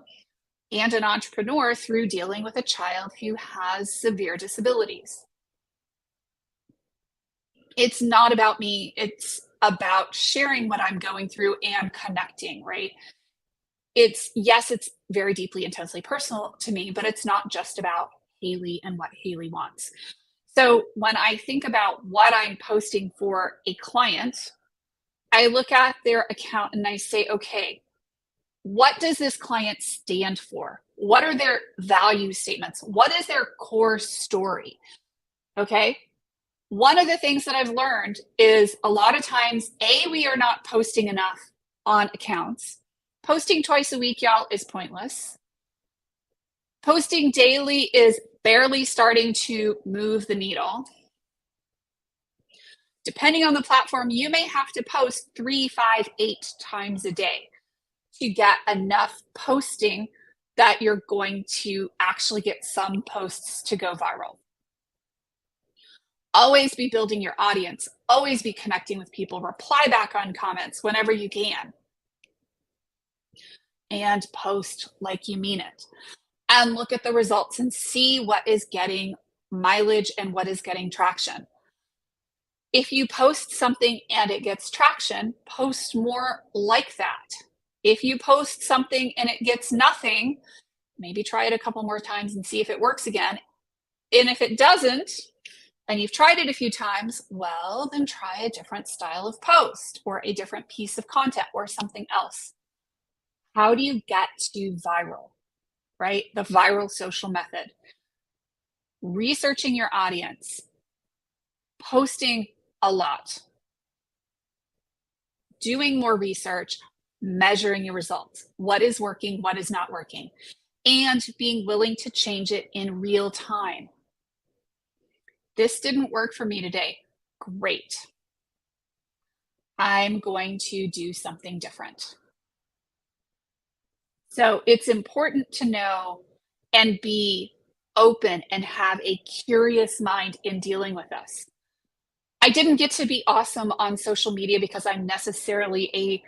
and an entrepreneur through dealing with a child who has severe disabilities. It's not about me. It's about sharing what I'm going through and connecting, right? Yes, it's very deeply, intensely personal to me, but it's not just about Haley and what Haley wants. So when I think about what I'm posting for a client, I look at their account and I say, okay, what does this client stand for? What are their value statements? What is their core story? Okay. One of the things that I've learned is a lot of times, we are not posting enough on accounts. Posting twice a week, y'all, is pointless. Posting daily is barely starting to move the needle. Depending on the platform, you may have to post 3, 5, 8 times a day to get enough posting that you're going to actually get some posts to go viral. Always be building your audience. Always be connecting with people. Reply back on comments whenever you can. And post like you mean it. And look at the results and see what is getting mileage and what is getting traction. If you post something and it gets traction, post more like that. If you post something and it gets nothing, maybe try it a couple more times and see if it works again. And if it doesn't, and you've tried it a few times, well, then try a different style of post or a different piece of content or something else. How do you get to viral, right? The viral social method. Researching your audience, posting a lot, doing more research, measuring your results. What is working, what is not working, and being willing to change it in real time. This didn't work for me today. Great. I'm going to do something different. So it's important to know and be open and have a curious mind in dealing with this. I didn't get to be awesome on social media because I'm necessarily a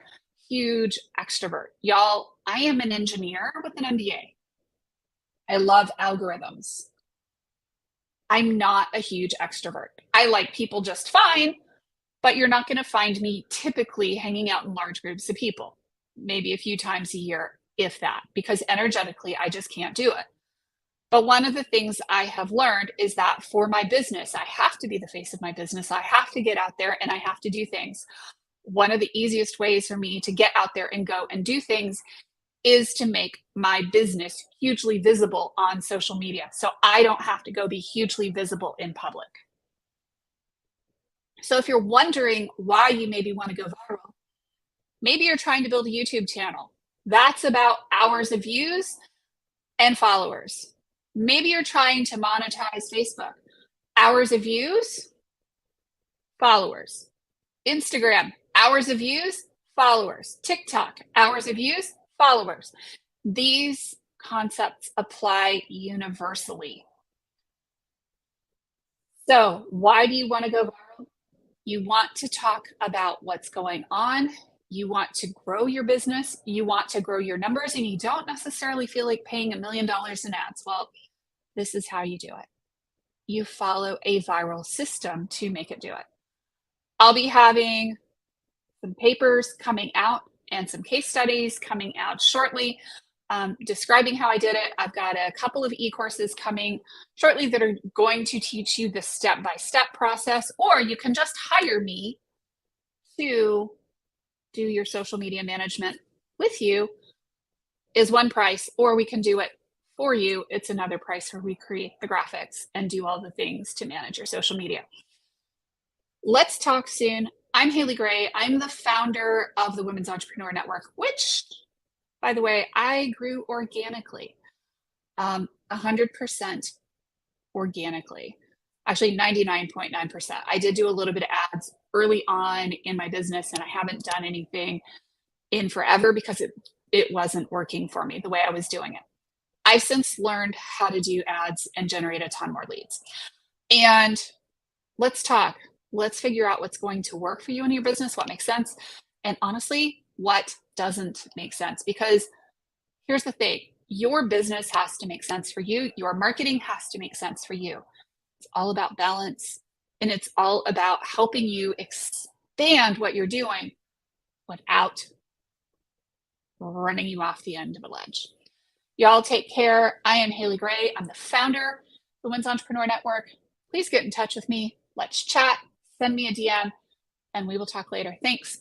huge extrovert. Y'all, I am an engineer with an MBA. I love algorithms. I'm not a huge extrovert. I like people just fine, but you're not going to find me typically hanging out in large groups of people, maybe a few times a year, if that, because energetically, I just can't do it. But one of the things I have learned is that for my business, I have to be the face of my business. I have to get out there and I have to do things. One of the easiest ways for me to get out there and go and do things is to make my business hugely visible on social media. So I don't have to go be hugely visible in public. So if you're wondering why you maybe want to go viral, maybe you're trying to build a YouTube channel. That's about hours of views and followers. Maybe you're trying to monetize Facebook. Hours of views, followers. Instagram, hours of views, followers. TikTok, hours of views, followers. These concepts apply universally. So why do you want to go viral? You want to talk about what's going on. You want to grow your business. You want to grow your numbers, and you don't necessarily feel like paying $1 million in ads. Well, this is how you do it. You follow a viral system to make it do it. I'll be having some papers coming out and some case studies coming out shortly, describing how I did it. I've got a couple of e-courses coming shortly that are going to teach you the step-by-step process, or you can just hire me to do your social media management with you is one price, or we can do it for you. It's another price where we create the graphics and do all the things to manage your social media. Let's talk soon. I'm Haley Gray. I'm the founder of the Women's Entrepreneur Network, which, by the way, I grew organically, 100% organically, actually 99.9%. I did do a little bit of ads early on in my business, and I haven't done anything in forever because it wasn't working for me the way I was doing it. I've since learned how to do ads and generate a ton more leads. And let's talk. Let's figure out what's going to work for you in your business, what makes sense, and honestly, what doesn't make sense. Because here's the thing. your business has to make sense for you. Your marketing has to make sense for you. It's all about balance, and it's all about helping you expand what you're doing without running you off the end of a ledge. Y'all take care. I am Haley Gray. I'm the founder of the WEN Entrepreneur Network. Please get in touch with me. Let's chat. Send me a DM, and we will talk later. Thanks.